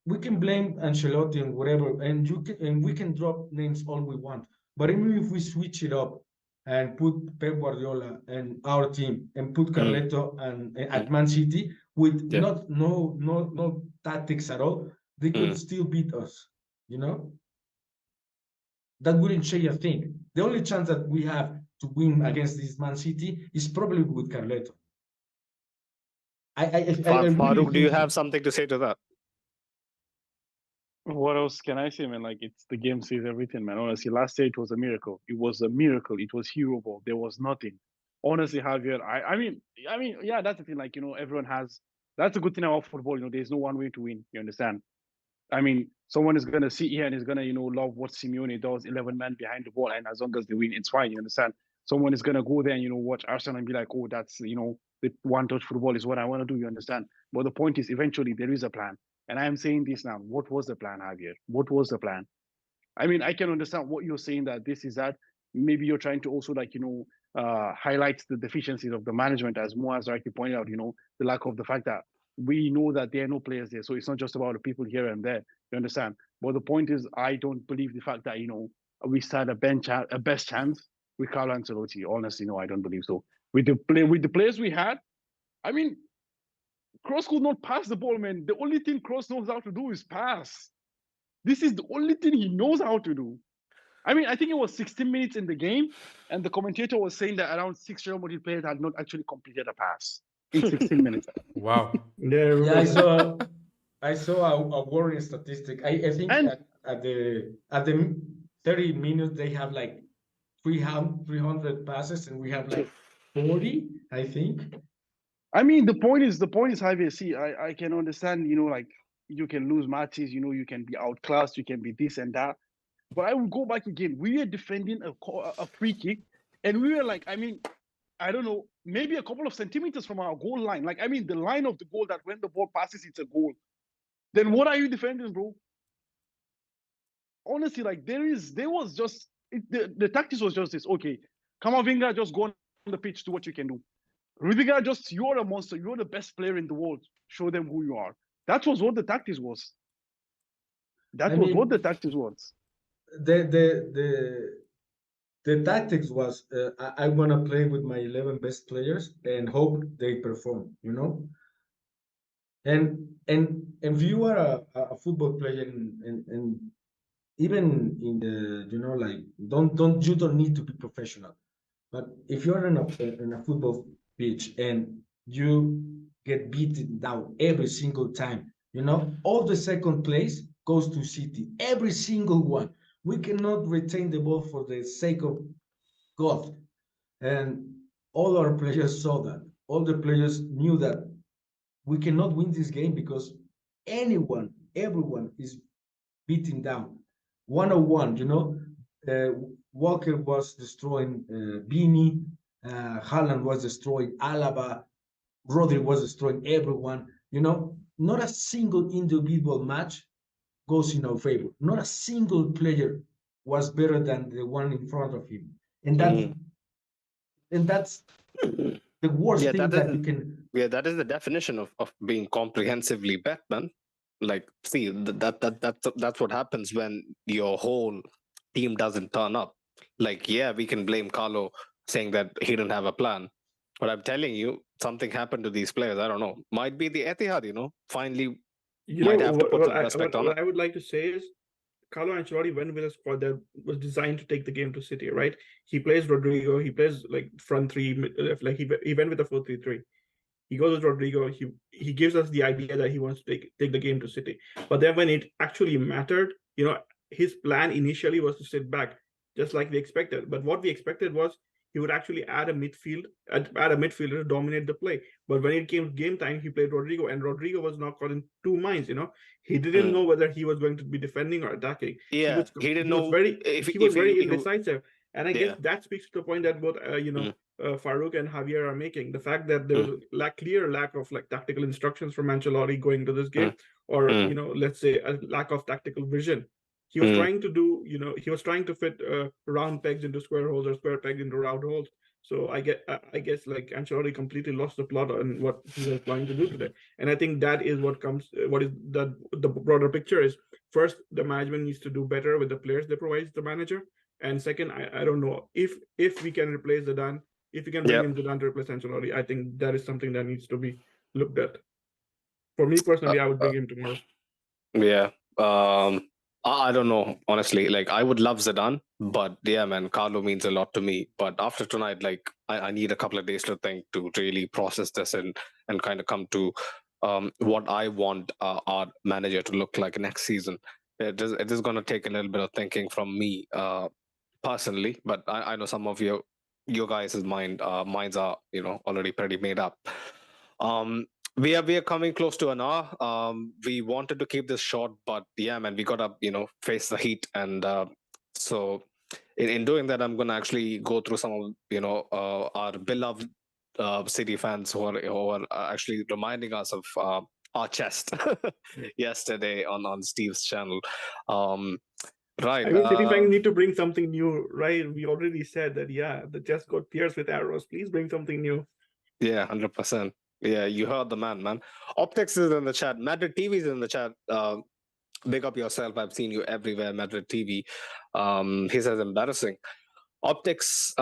we can blame Ancelotti and whatever, and we can drop names all we want. But even if we switch it up and put Pep Guardiola and our team and put Carleto and at Man City with no tactics at all, they could still beat us. You know, that wouldn't change a thing. The only chance that we have to win against this Man City is probably with Carleto. I really Farouk, do you think so. have something to say to that? What else can I say, man? Like, it's the game says everything, man. Honestly, last year it was a miracle. It was a miracle. It was hero ball. There was nothing. Honestly, Javier, I mean, yeah, that's the thing. Like, everyone has. That's a good thing about football. There's no one way to win. You understand? I mean, someone is gonna sit here and is gonna, love what Simeone does, 11 men behind the ball, and as long as they win, it's fine. You understand? Someone is gonna go there and watch Arsenal and be like, oh, that's the one-touch football is what I want to do. You understand? But the point is, eventually there is a plan, and I am saying this now. What was the plan, Javier? What was the plan? I mean, I can understand what you're saying, that this is that. Maybe you're trying to also highlight the deficiencies of the management, as Moaz rightly pointed out. The lack of the fact that we know that there are no players there, so it's not just about the people here and there. You understand? But the point is, I don't believe the fact that we stand a best chance with Carlo Ancelotti. Honestly, no, I don't believe so. With the players we had, I mean, Kroos could not pass the ball, man. The only thing Kroos knows how to do is pass. This is the only thing he knows how to do. I mean, I think it was 16 minutes in the game, and the commentator was saying that around 6 Real Madrid players had not actually completed a pass in 16 minutes. Wow. Yeah, I saw a worrying statistic. I think at the 30 minutes they have like 300 passes, and we have like 40, I think. I mean, the point is, Javier. See, I can understand, like you can lose matches, you can be outclassed, you can be this and that. But I will go back again. We were defending a free kick, and we were like, I mean, I don't know, maybe a couple of centimeters from our goal line. Like, I mean, the line of the goal, that when the ball passes, it's a goal. Then what are you defending, bro? Honestly, like the tactics was just this. Okay, Kamavinga, just go on the pitch, do what you can do. Rudiger, you're a monster. You're the best player in the world. Show them who you are. That was what the tactics was. What the tactics was. The tactics was I'm gonna play with my 11 best players and hope they perform. And if you are a football player and even in the like don't you don't need to be professional, but if you're in a football pitch and you get beaten down every single time, all the second place goes to City, every single one. We cannot retain the ball for the sake of God, and all our players saw that. All the players knew that we cannot win this game because everyone is beaten down. 101, Walker was destroying Beanie, Haaland was destroying Alaba, Rodri was destroying everyone. Not a single individual match goes in our favor. Not a single player was better than the one in front of him, and that Mm. and that's the worst Yeah, thing that is that you can. the definition of being comprehensively bet, man. Like, see, that's what happens when your whole team doesn't turn up. Like, yeah, we can blame Carlo saying that he didn't have a plan, but I'm telling you, something happened to these players. I don't know. Might be the Etihad, finally You know might have to put what some I respect on it. what I would like to say is Carlo Ancelotti went with a squad that was designed to take the game to City, right? He plays Rodrigo, he plays like front three, like he went with a 4-3-3. He goes with Rodrigo. He gives us the idea that he wants to take the game to City. But then when it actually mattered, his plan initially was to sit back, just like we expected. But what we expected was he would actually add a midfielder to dominate the play. But when it came game time, he played Rodrigo, and Rodrigo was now caught in two minds. He didn't Mm. know whether he was going to be defending or attacking. Yeah, he didn't He was know very if he was very he indecisive, and I guess yeah. that speaks to the point that both Mm. Farouk and Javier are making. The fact that there was Mm. a clear lack of like tactical instructions from Ancelotti going to this game, Mm. or Mm. let's say a lack of tactical vision. He was Mm. trying to do, he was trying to fit round pegs into square holes or square pegs into round holes. So I guess like Ancelotti completely lost the plot on what he was planning to do today. And I think that is what is the broader picture is. First, the management needs to do better with the players they provide the manager. And second, I don't know if we can replace Zidane, if we can bring Yep. in Zidane to replace Ancelotti. I think that is something that needs to be looked at. For me Uh, personally, I would uh, bring him tomorrow. yeah. I don't know, honestly. Like, I would love Zidane, but yeah, man, Carlo means a lot to me. But after tonight, like, I need a couple of days to think, to really process this and kind of come to what I want our manager to look like next season. It is going to take a little bit of thinking from me personally, but I know some of your guys' minds are already pretty made up. Um, we are coming close to an hour. We wanted to keep this short, but yeah, man, we gotta face the heat, and so in doing that, I'm gonna actually go through some of our beloved City fans who are actually reminding us of our chest yesterday on Steve's channel. Um, right. I mean, City fans need to bring something new, right? We already said that, yeah, the chest got pierced with arrows. Please bring something new. Yeah, 100%. Yeah, you heard the man. Optics is in the chat. Madrid TV is in the chat. Big up yourself. I've seen you everywhere, Madrid TV. He says embarrassing. Optics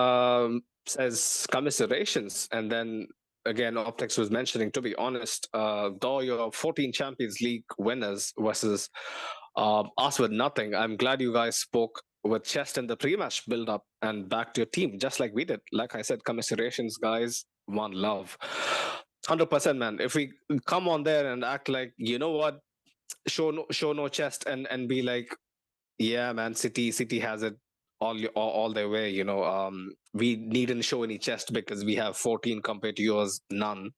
says commiserations. And then again, Optics was mentioning, to be honest, though you're 14 Champions League winners versus us with nothing, I'm glad you guys spoke with chest in the pre-match build-up and backed your team, just like we did. Like I said, commiserations, guys. One love. 100%, man. If we come on there and act like, you know what, show no chest and be like, yeah, man, City has it all their way. We needn't show any chest because we have 14 compared to yours, none.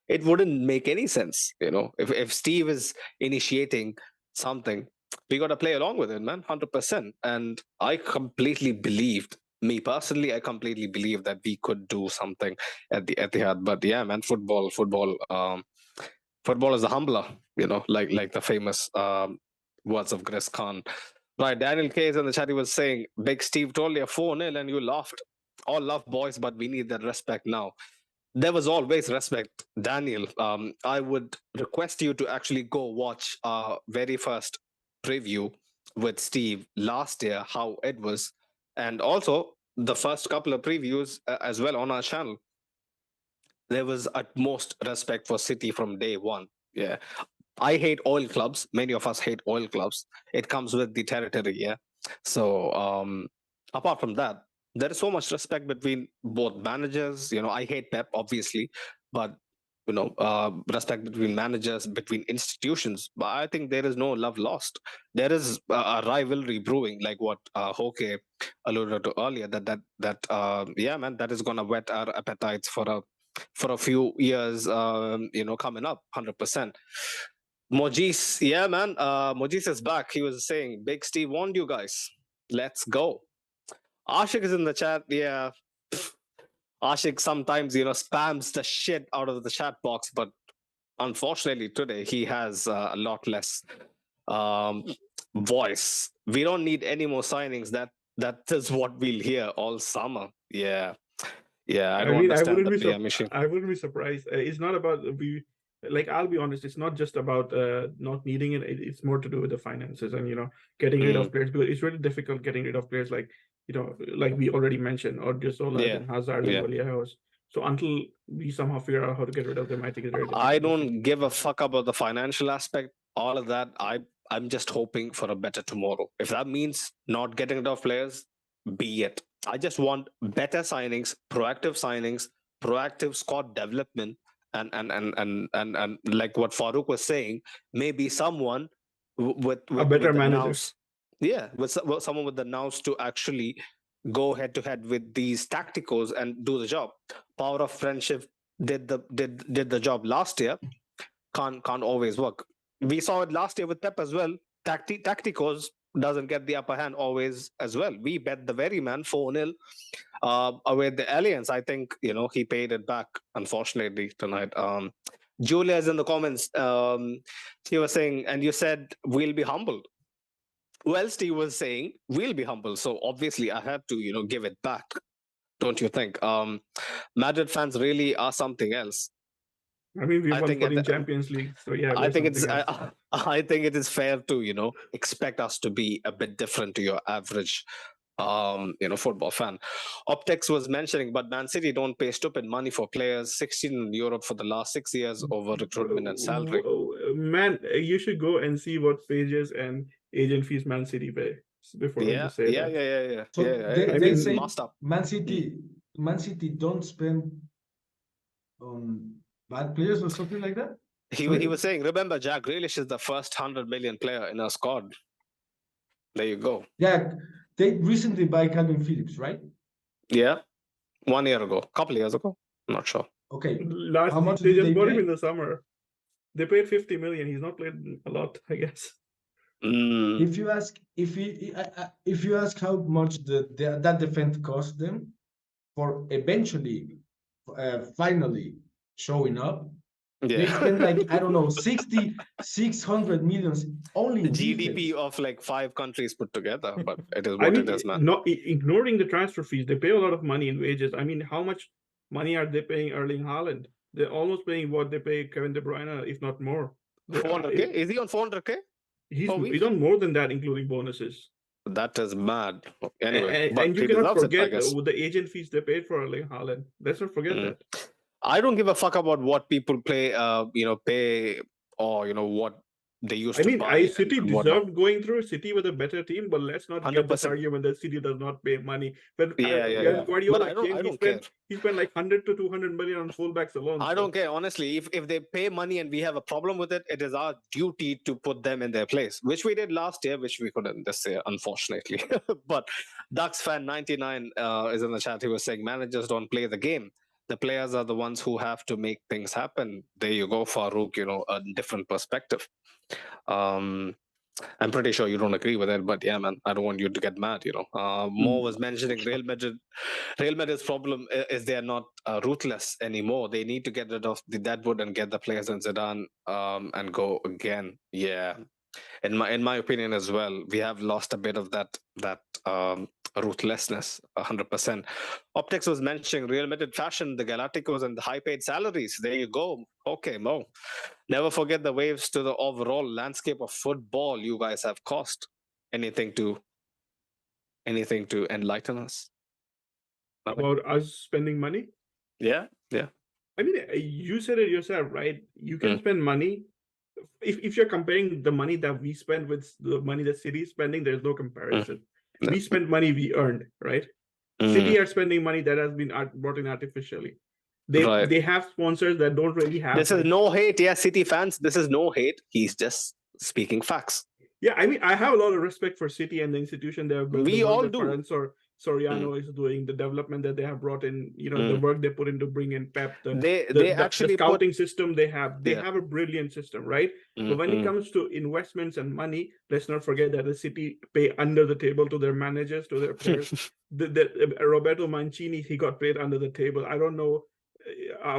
It wouldn't make any sense. If Steve is initiating something, we got to play along with it, man. 100%. And I completely believed. Me personally, I completely believe that we could do something at the Etihad. But yeah, man, football is a humbler, like the famous words of Chris Khan. Right, Daniel K is in the chat. He was saying, Big Steve told you 4-0 and you laughed. All love, boys, but we need that respect now. There was always respect, Daniel. I would request you to actually go watch our very first preview with Steve last year, how it was, and also the first couple of previews as well on our channel. There was utmost respect for City from day one. Yeah. I hate oil clubs. Many of us hate oil clubs. It comes with the territory, yeah. So apart from that, there is so much respect between both managers. I hate Pep, obviously, but respect between managers, between institutions. But I think there is no love lost. There is a rivalry brewing, like what Hoke alluded to earlier. Yeah, man, that is gonna whet our appetites for a few years. Coming up, 100%. Mojis, yeah, man. Mojis is back. He was saying, Big Steve warned you guys. Let's go. Ashik is in the chat. Yeah. Ashik sometimes, spams the shit out of the chat box, but unfortunately today he has a lot less um, voice. We don't need any more signings. That is what we'll hear all summer. Yeah, I don't mean, understand the player machine. I wouldn't be surprised. It's not about I'll be honest. It's not just about not needing it. It's more to do with the finances and getting rid of players, because it's really difficult getting rid of players like like we already mentioned, or just Yeah, and Hazard yeah. and Valiahos. So until we somehow figure out how to get rid of them, I think it's very difficult. I don't give a fuck about the financial aspect. All of that, I'm just hoping for a better tomorrow. If that means not getting rid of players, be it. I just want better signings, proactive squad development, and like what Farouk was saying, maybe someone with A better with the manager. nous. Yeah, with someone with the nous to actually go head to head with these tacticals and do the job. Power of friendship did the job last year. Can't always work. We saw it last year with Pep as well. Tacticos doesn't get the upper hand always as well. We bet the very man 4-0 away the Alliance. I think he paid it back, unfortunately, tonight. Julia is in the comments. She was saying, and you said we'll be humbled. Well, Steve was saying we'll be humble, so obviously I have to give it back, don't you think? Madrid fans really are something else. I mean, we I won think 14 Champions League, so yeah. I think it's something else. I think it is fair to expect us to be a bit different to your average football fan. Optics was mentioning, but Man City don't pay stupid money for players. 16 in Europe for the last 6 years over recruitment and salary. Man, you should go and see what wages and agent fees Man City pay before you Yeah. say that. So I they mean, say masked up. Man City don't spend on bad players or something like that. He was saying, remember, Jack Grealish is the first 100 million player in our squad. There you go. Yeah, they recently buy Calvin Phillips, right? Yeah, 1 year ago, couple of years ago, I'm not sure. Okay, How much they just bought him in the summer. They paid 50 million. He's not played a lot, I guess. If you ask how much that defense cost them for eventually finally showing up, they spend like, I don't know, 600 millions only in GDP defense. of like 5 countries put together, but it is what it is, man. Not ignoring the transfer fees, they pay a lot of money in wages. I mean, how much money are they paying Erling Haaland? They're almost paying what they pay Kevin De Bruyne, if not more. 400k? Is he on 400k? He's on more than that, including bonuses. That is mad. Anyway, and you cannot forget the agent fees they paid for Erling Haaland. Let's not forget that. I don't give a fuck about what people pay, or what they used to buy. City deserved going through. City was a better team, but let's not get this argument that City does not pay money. But Guardiola he spent like 100 to 200 million on fullbacks alone. I don't care, honestly. If they pay money and we have a problem with it, it is our duty to put them in their place, which we did last year, which we couldn't this year, unfortunately. But Ducks fan 99 is in the chat. He was saying managers don't play the game. The players are the ones who have to make things happen. There you go, Farouk, a different perspective. I'm pretty sure you don't agree with it, but yeah, man, I don't want you to get mad. Mo was mentioning Real Madrid's problem is they're not ruthless anymore. They need to get rid of the Deadwood and get the players in Zidane and go again. Yeah, in my opinion as well, we have lost a bit of that ruthlessness, 100%. Optics was mentioning Real Madrid fashion, the Galacticos and the high-paid salaries. There you go. Okay, Mo. Never forget the waves to the overall landscape of football you guys have cost. Anything to enlighten us? About us spending money? Yeah. I mean, you said it yourself, right? You can spend money. If you're comparing the money that we spend with the money that City is spending, there's no comparison. We spend money we earned, right? City are spending money that has been brought in artificially. They have sponsors that don't really have. This is no hate, yeah, City fans. This is no hate. He's just speaking facts. Yeah, I mean, I have a lot of respect for City and the institution they have built. We all do. Soriano is doing, the development that they have brought in, the work they put in to bring in Pep, They actually the scouting system they have Yeah. a brilliant system, right? But when it comes to investments and money, let's not forget that the City pay under the table to their managers, to their players. Roberto Mancini, he got paid under the table. I don't know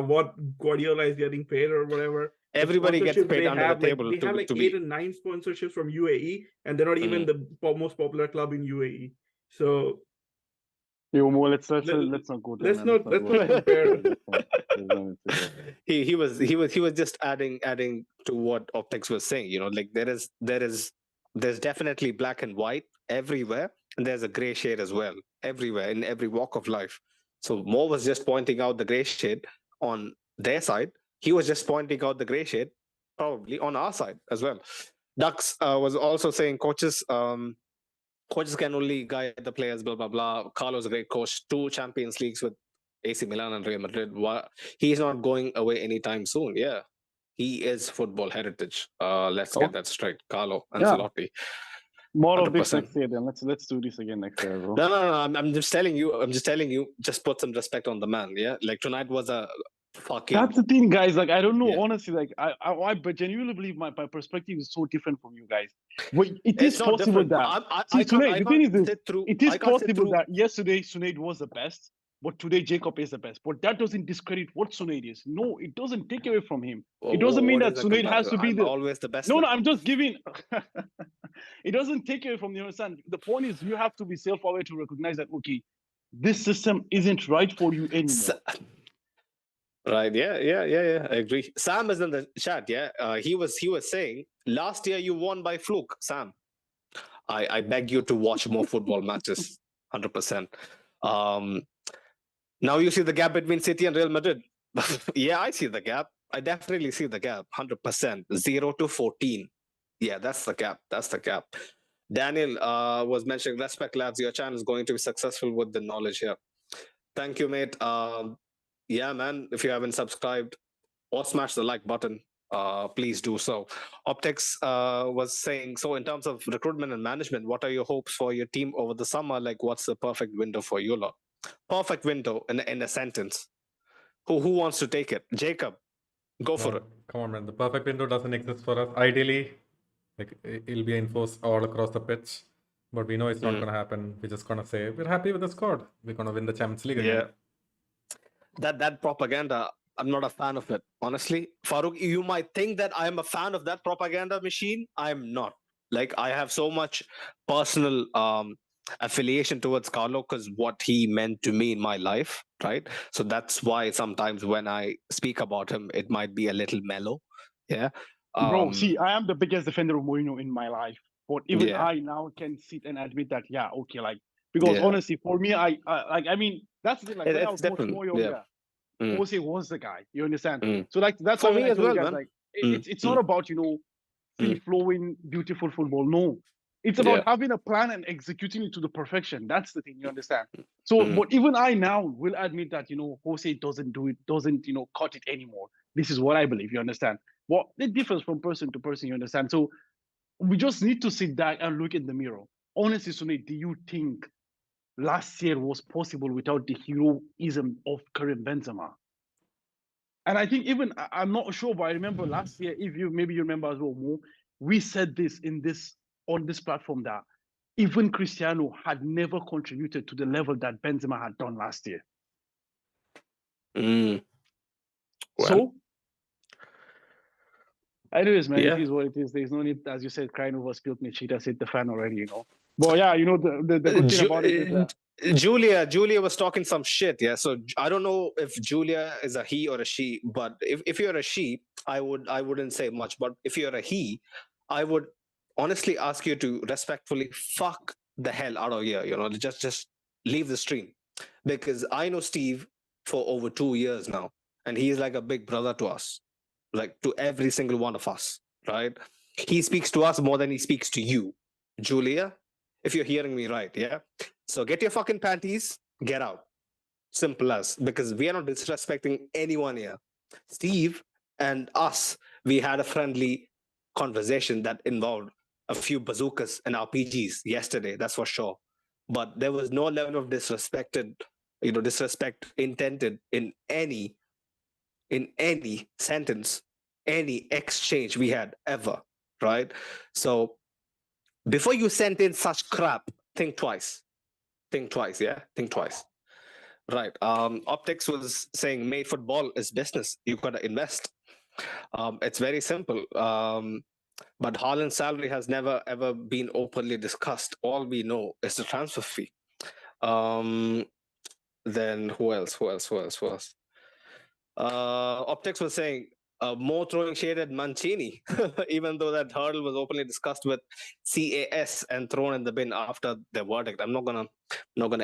what Guardiola is getting paid or whatever. Everybody gets Sponsorships paid they under have, the table they have like 8 or 9 sponsorships from UAE, and they're not even the most popular club in UAE. So Yo, Mo, let's not go there, let's man. not compare. he was just adding to what Optics was saying. Like there's definitely black and white everywhere, and there's a gray shade as well everywhere in every walk of life. So Mo was just pointing out the gray shade on their side. He was just pointing out the gray shade probably on our side as well. Dux was also saying coaches can only guide the players, blah, blah, blah. Carlo's a great coach, 2 Champions Leagues with AC Milan and Real Madrid. He's not going away anytime soon. Yeah, he is football heritage. Let's get that straight. Carlo Ancelotti. More of this 100%. next year, then. Let's do this again next year, bro. No. I'm just telling you. Just put some respect on the man. Yeah, like tonight was a fucking. That's the thing, guys. Like, I don't know, honestly. Like, I genuinely believe my perspective is so different from you guys. But it is possible that. The thing is this: it is possible that yesterday Sunaid was the best, but today Jacob is the best. But that doesn't discredit what Sunaid is. No, it doesn't take away from him. It doesn't mean that Sunaid has to be always the best. No, I'm just giving. It doesn't take away from you. Understand? The point is, you have to be self-aware to recognize that okay, this system isn't right for you anymore. Right. Yeah. I agree. Sam is in the chat. Yeah. He was saying last year you won by fluke, Sam. I beg you to watch more football matches. 100%. Now you see the gap between City and Real Madrid. Yeah, I see the gap. I definitely see the gap. 100%. 0 to 14. Yeah, that's the gap. Daniel was mentioning, respect, lads. Your channel is going to be successful with the knowledge here. Thank you, mate. Yeah, man. If you haven't subscribed or smash the like button, please do so. Optics was saying, so in terms of recruitment and management, what are your hopes for your team over the summer? Like, what's the perfect window for you lot? Perfect window in a sentence. Who wants to take it? Jacob, go for it. Come on, man. The perfect window doesn't exist for us. Ideally, like it'll be enforced all across the pitch, but we know it's not going to happen. We're just going to say we're happy with the squad. We're going to win the Champions League again. That propaganda, I'm not a fan of it. Honestly, Farooq, you might think that I am a fan of that propaganda machine. I'm not. Like, I have so much personal affiliation towards Carlo because what he meant to me in my life, right? So that's why sometimes when I speak about him, it might be a little mellow. Yeah. Bro, see, I am the biggest defender of Mourinho in my life, but even I now can sit and admit that, because honestly, for me, I mean, that's the thing. Like, when I was much more younger, Jose was the guy. You understand? So, like, that's for why me as well, man. Like, it's not about free-flowing, beautiful football. No, it's about having a plan and executing it to the perfection. That's the thing. You understand? So, but even I now will admit that Jose doesn't do it, doesn't cut it anymore. This is what I believe. You understand? Well, it differs from person to person. You understand? So, we just need to sit back and look in the mirror. Honestly, Sunil, do you think last year was possible without the heroism of Karim Benzema? And I think even, I'm not sure, but I remember last year, if you remember as well, Mo, we said this on this platform that even Cristiano had never contributed to the level that Benzema had done last year. Well. So, anyways, man, it is what it is. There's no need, as you said, crying over spilled milk. She does hit the fan already, But yeah, the good thing about it is that Julia was talking some shit, yeah. So I don't know if Julia is a he or a she, but if you're a she, I wouldn't say much. But if you're a he, I would honestly ask you to respectfully fuck the hell out of here. Just leave the stream, because I know Steve for over 2 years now, and he's like a big brother to us, like to every single one of us, right? He speaks to us more than he speaks to you, Julia. If you're hearing me right, yeah? So get your fucking panties, get out. Simple as, because we are not disrespecting anyone here. Steve and us, we had a friendly conversation that involved a few bazookas and RPGs yesterday, that's for sure. but there was no level of disrespect intended in any sentence, any exchange we had ever, right? So before you send in such crap, think twice. Think twice, yeah? Think twice. Right. Optics was saying, mate, football is business. You got to invest. It's very simple. But Haaland's salary has never, ever been openly discussed. All we know is the transfer fee. Then who else? Optics was saying, more throwing shade at Mancini, even though that hurdle was openly discussed with CAS and thrown in the bin after the verdict. I'm not gonna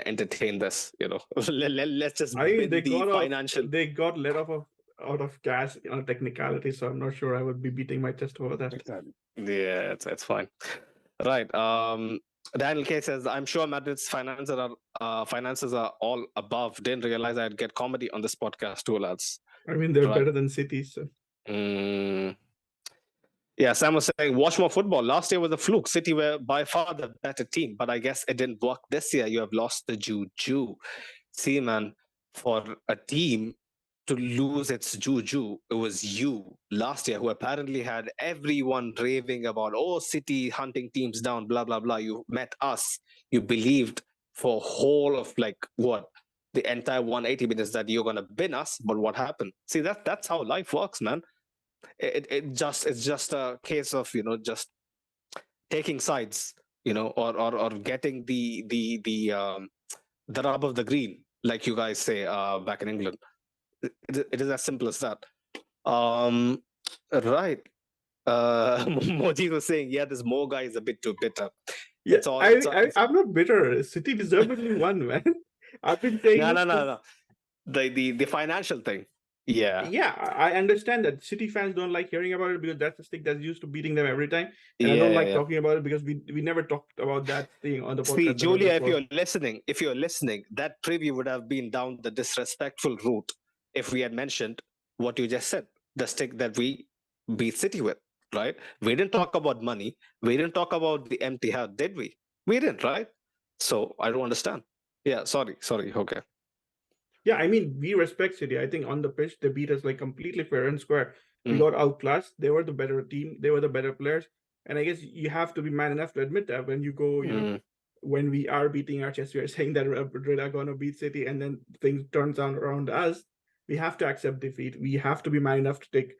entertain this. Let's just I bin they the got financial. they got let off of out of gas on a technicality, so I'm not sure I would be beating my chest over that. Exactly. Yeah, it's fine. Right. Daniel K says, I'm sure Madrid's finances are all above. Didn't realize I'd get comedy on this podcast too, lads. I mean, they're Right. better than City, so Yeah, Sam was saying, watch more football. Last year was a fluke. City were by far the better team, but I guess it didn't work this year. You have lost the juju. See, man, for a team to lose its juju, it was you last year who apparently had everyone raving about, oh, City hunting teams down, blah, blah, blah. You met us. You believed for whole of the entire 180 minutes that you're going to bin us. But what happened? See, that's how life works, man. It's just a case of just taking sides, or getting the rub of the green, like you guys say back in England. It is as simple as that. Right. Moji was saying, yeah, this Mo guy is a bit too bitter. yeah, It's all. I'm not bitter. City deservedly won, man. I've been saying No. The financial thing. Yeah. Yeah, I understand that City fans don't like hearing about it because that's the stick that's used to beating them every time. And I don't like talking about it because we never talked about that thing on the podcast. See, Julia, if you're listening, that preview would have been down the disrespectful route if we had mentioned what you just said, the stick that we beat City with, right? We didn't talk about money. We didn't talk about the empty hat, did we? We didn't, right? So I don't understand. Yeah, sorry. Okay. Yeah, I mean, we respect City. I think on the pitch, they beat us like completely fair and square. We got outclassed. They were the better team. They were the better players. And I guess you have to be man enough to admit that when you go, when we are beating our chest, we are saying that Madrid are going to beat City, and then things turns out around us. We have to accept defeat. We have to be man enough to take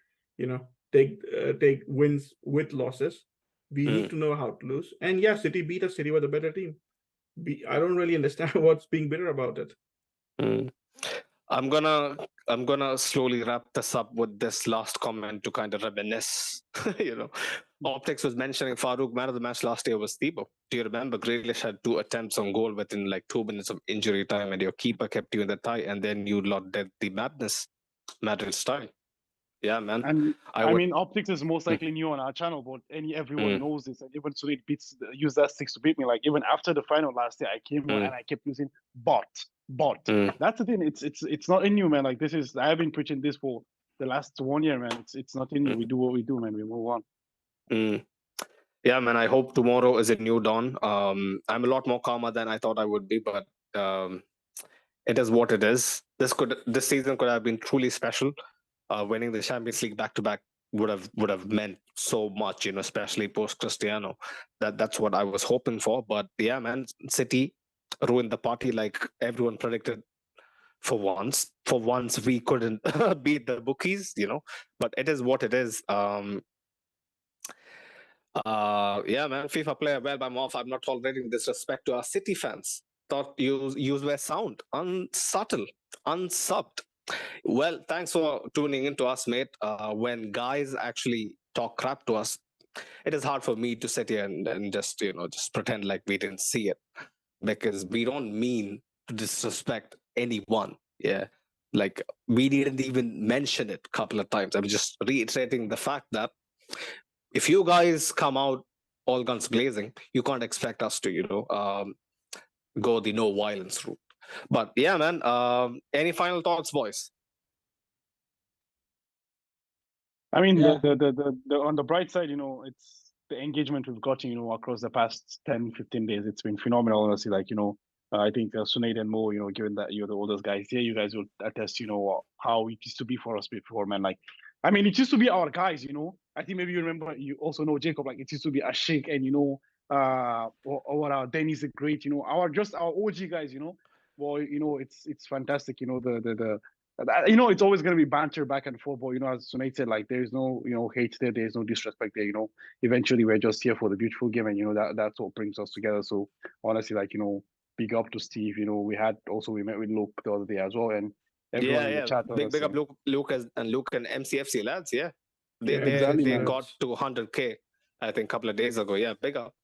wins with losses. We need to know how to lose. And yeah, City beat us. City were the better team. I don't really understand what's being bitter about it. I'm gonna slowly wrap this up with this last comment to kind of reminisce. Optics was mentioning Farouk, man of the match last year was Thibaut. Do you remember Grealish had 2 attempts on goal within like 2 minutes of injury time, and your keeper kept you in the tie, and then you lot did the madness, Madrid style. Yeah, man. And I mean, Optics is most likely new on our channel, but everyone knows this. And even so, it use that sticks to beat me. Like even after the final last year, I came on and I kept using bot. That's the thing. It's not in you, man. Like I have been preaching this for the last 1 year, man. It's not in you. We do what we do, man. We move on. Yeah, man. I hope tomorrow is a new dawn. I'm a lot more calmer than I thought I would be, but it is what it is. This season could have been truly special. Winning the Champions League back to back would have meant so much, especially post Cristiano. That's what I was hoping for. But yeah, man, City ruined the party like everyone predicted. For once we couldn't beat the bookies, but it is what it is. Yeah, man, FIFA player, well, I'm off. I'm not tolerating disrespect to our City fans. Thought you were sound, unsubtle, unsubbed. Well, thanks for tuning in to us, mate. When guys actually talk crap to us, it is hard for me to sit here and just pretend like we didn't see it, because we don't mean to disrespect anyone. Yeah, like we didn't even mention it a couple of times. I'm just reiterating the fact that if you guys come out all guns blazing, you can't expect us to go the no violence route. But yeah, man, any final thoughts, boys? I mean, the on the bright side, it's the engagement we've gotten, you know, across the past 10, 15 days, it's been phenomenal, honestly. Like, you know, I think Sunaid and Mo, you know, given that you're the oldest guys here, you guys will attest, you know, how it used to be for us before, man. Like, I mean, it used to be our guys, you know. I think maybe you remember, you also know Jacob, like it used to be Ashik and, you know, or Dennis the Great, you know, our OG guys, you know. Well, you know, it's fantastic, you know, you know, it's always going to be banter back and forth, but, you know, as Sunaid said, like, there's no, you know, hate there, there's no disrespect there, you know. Eventually, we're just here for the beautiful game, and, you know, that's what brings us together. So, honestly, like, you know, big up to Steve, you know, we met with Luke the other day as well, and everyone in the chat. Big up Luke and MCFC lads. Yeah, Yeah, exactly, they man. got to 100K, I think, a couple of days ago. Yeah, big up.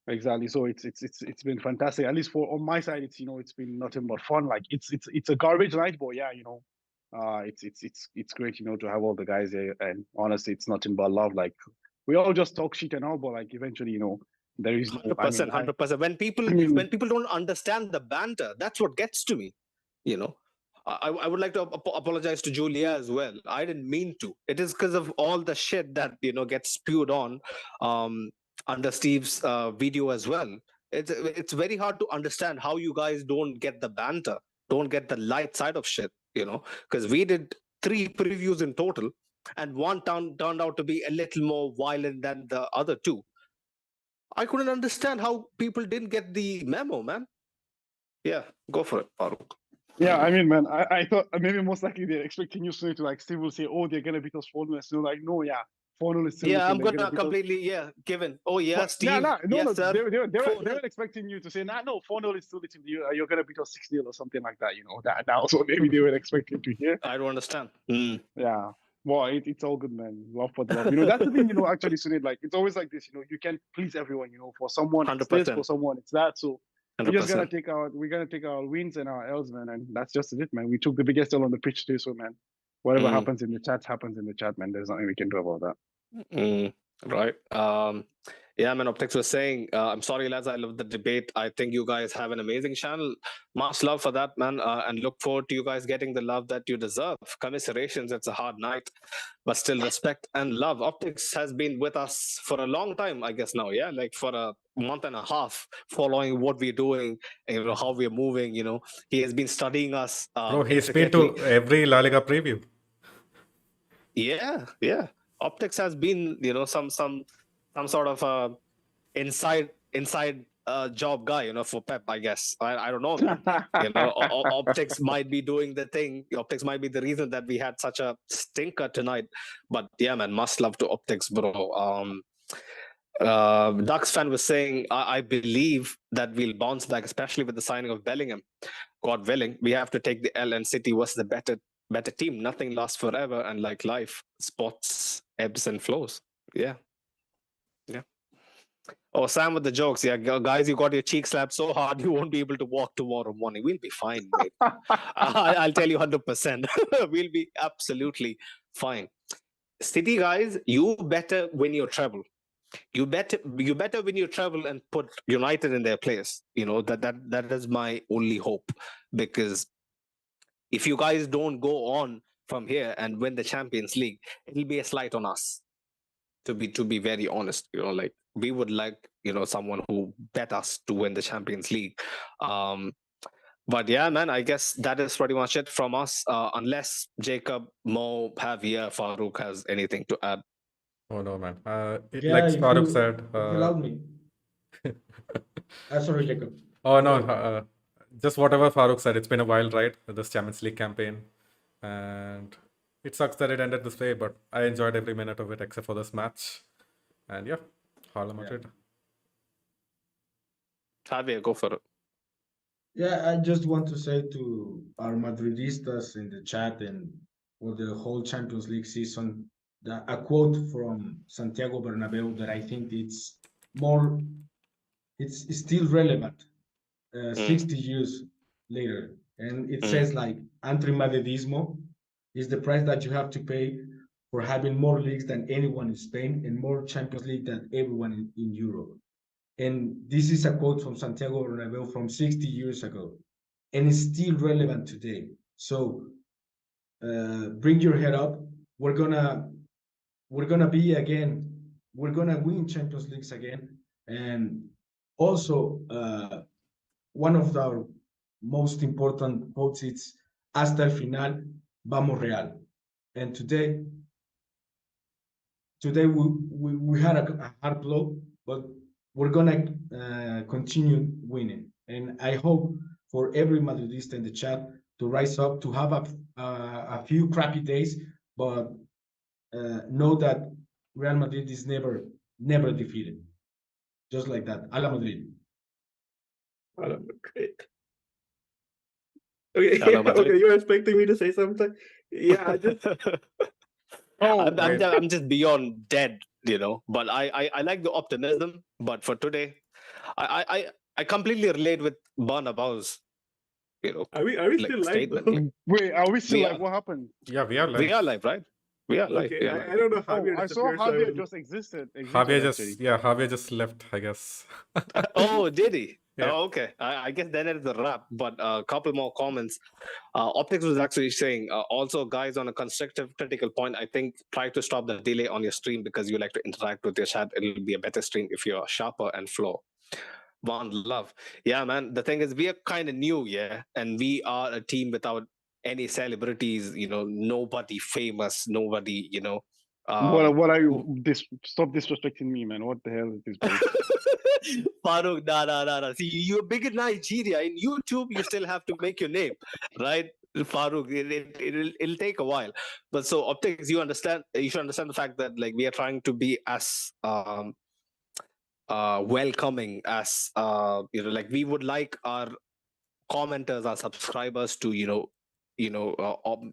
Exactly. So it's been fantastic. At least on my side, it's, you know, it's been nothing but fun. Like it's a garbage night, but yeah, you know, it's great, you know, to have all the guys there. And honestly, it's nothing but love. Like we all just talk shit and all, but like eventually, you know, there is no. 100%, 100%. When people don't understand the banter, that's what gets to me. You know, I would like to apologize to Julia as well. I didn't mean to. It is because of all the shit that, you know, gets spewed on under Steve's video as well. It's very hard to understand how you guys don't get the banter, don't get the light side of shit, you know, because we did 3 previews in total, and one turned out to be a little more violent than the other 2. I couldn't understand how people didn't get the memo, man. Yeah, go for it, Farooq. Yeah, I mean, man, I thought maybe most likely they're expecting you to like Steve will say, oh, they're gonna beat us 4-0. So like, no, yeah, 4-0 is still. Yeah, I'm gonna completely given. Oh yeah, but, Steve. No, yes, sir. They were expecting you to say, nah, no, 4-0 is still little. You're gonna beat us 6-0 or something like that. You know that now. So maybe they were expecting to hear. I don't understand. Yeah. Well, it's all good, man. Love for the love. You know, that's the thing, you know, actually, Sunil, like, it's always like this, you know, you can't please everyone, you know, for someone it's this, for someone it's that. So we're just gonna we're gonna take our wins and our L's, man, and that's just it, man. We took the biggest L on the pitch today, so man, whatever happens in the chat happens in the chat, man. There's nothing we can do about that. Right. Yeah, man, Optics was saying, I'm sorry, lads, I love the debate. I think you guys have an amazing channel. Much love for that, man, and look forward to you guys getting the love that you deserve. Commiserations, it's a hard night, but still respect and love. Optics has been with us for a long time, I guess now, yeah? Like for a month and a half, following what we're doing, and, you know, how we're moving, you know. He has been studying us. Bro, he's been to every La Liga preview. Yeah. Optics has been, you know, some sort of inside job guy, you know, for Pep, I guess. I don't know. You know, Optics might be doing the thing. Optics might be the reason that we had such a stinker tonight. But yeah, man, must love to Optics, bro. Ducks fan was saying, I believe that we'll bounce back, especially with the signing of Bellingham. God willing, we have to take the L, and City was the better team. Nothing lasts forever, and like life, spots, ebbs and flows. Yeah. Oh, Sam with the jokes. Yeah, guys, you got your cheek slapped so hard you won't be able to walk tomorrow morning. We'll be fine, mate. I'll tell you 100%. We'll be absolutely fine. City guys, you better win your treble. You better win your treble and put United in their place. You know, that is my only hope, because if you guys don't go on from here and win the Champions League, it'll be a slight on us. To be very honest, you know, like we would like, you know, someone who bet us to win the Champions League. But yeah, man, I guess that is pretty much it from us. Unless Jacob, Mo, Javier, Farooq has anything to add. Oh no, man. Like Farooq said, allowed me. Sorry, Jacob. Oh no, just whatever Farooq said. It's been a wild ride with this Champions League campaign, and it sucks that it ended this way, but I enjoyed every minute of it except for this match. And yeah, Hala Madrid. Javier, go for it. Yeah, I just want to say to our Madridistas in the chat and for the whole Champions League season, a quote from Santiago Bernabeu that I think it's still relevant 60 years later. And it says like, antimadridismo is the price that you have to pay for having more leagues than anyone in Spain and more Champions League than everyone in Europe. And this is a quote from Santiago Bernabeu from 60 years ago, and it's still relevant today. So bring your head up. We're gonna be again we're gonna win Champions Leagues again, and also one of our most important quotes is "Hasta el final, vamos Real," and today we had a hard blow, but we're gonna continue winning. And I hope for every Madridista in the chat to rise up, to have a few crappy days, but know that Real Madrid is never defeated. Just like that. A la Madrid. Great. Okay, Hello, Madrid. okay, you're expecting me to say something? Yeah, just Oh, I'm just beyond dead, you know. But I like the optimism. But for today, I completely relate with Bernabeu's, you know, are we like still live statement. though? wait, are we still We like? are. What happened? Yeah, we are We live. are live, right? We are live. Okay, We are I live. don't know. Oh, Javier I saw disappeared, so I Javier was- just existed Javier actually. Javier just left, I guess. Oh, did he? Yeah. Oh, okay. I guess then it's a wrap. But a couple more comments. Optics was actually saying, also, guys, on a constructive, critical point, I think try to stop the delay on your stream because you like to interact with your chat. It'll be a better stream if you're sharper and flow. One love. Yeah, man. The thing is, we are kind of new, yeah, and we are a team without any celebrities. You know, nobody famous, nobody. You know. What are you? Stop disrespecting me, man. What the hell is this, bro? Farooq, nah. See, you're big in Nigeria. In YouTube, you still have to make your name, right? Farooq, it'll take a while. But so optics, you understand. You should understand the fact that like we are trying to be as welcoming as you know, like we would like our commenters, our subscribers to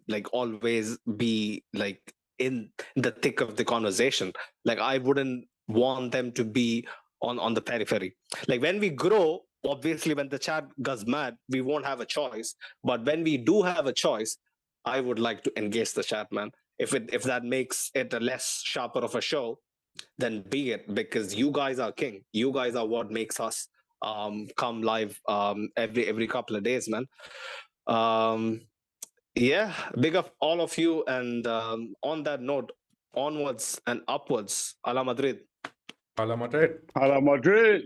like always be like in the thick of the conversation. Like I wouldn't want them to be on the periphery. Like when we grow, obviously when the chat goes mad, we won't have a choice. But when we do have a choice, I would like to engage the chat, man. If that makes it a less sharper of a show, then be it, because you guys are king. You guys are what makes us come live every couple of days, man. Yeah, big up all of you. And on that note, onwards and upwards. A la Madrid. Hala Madrid. Hala Madrid.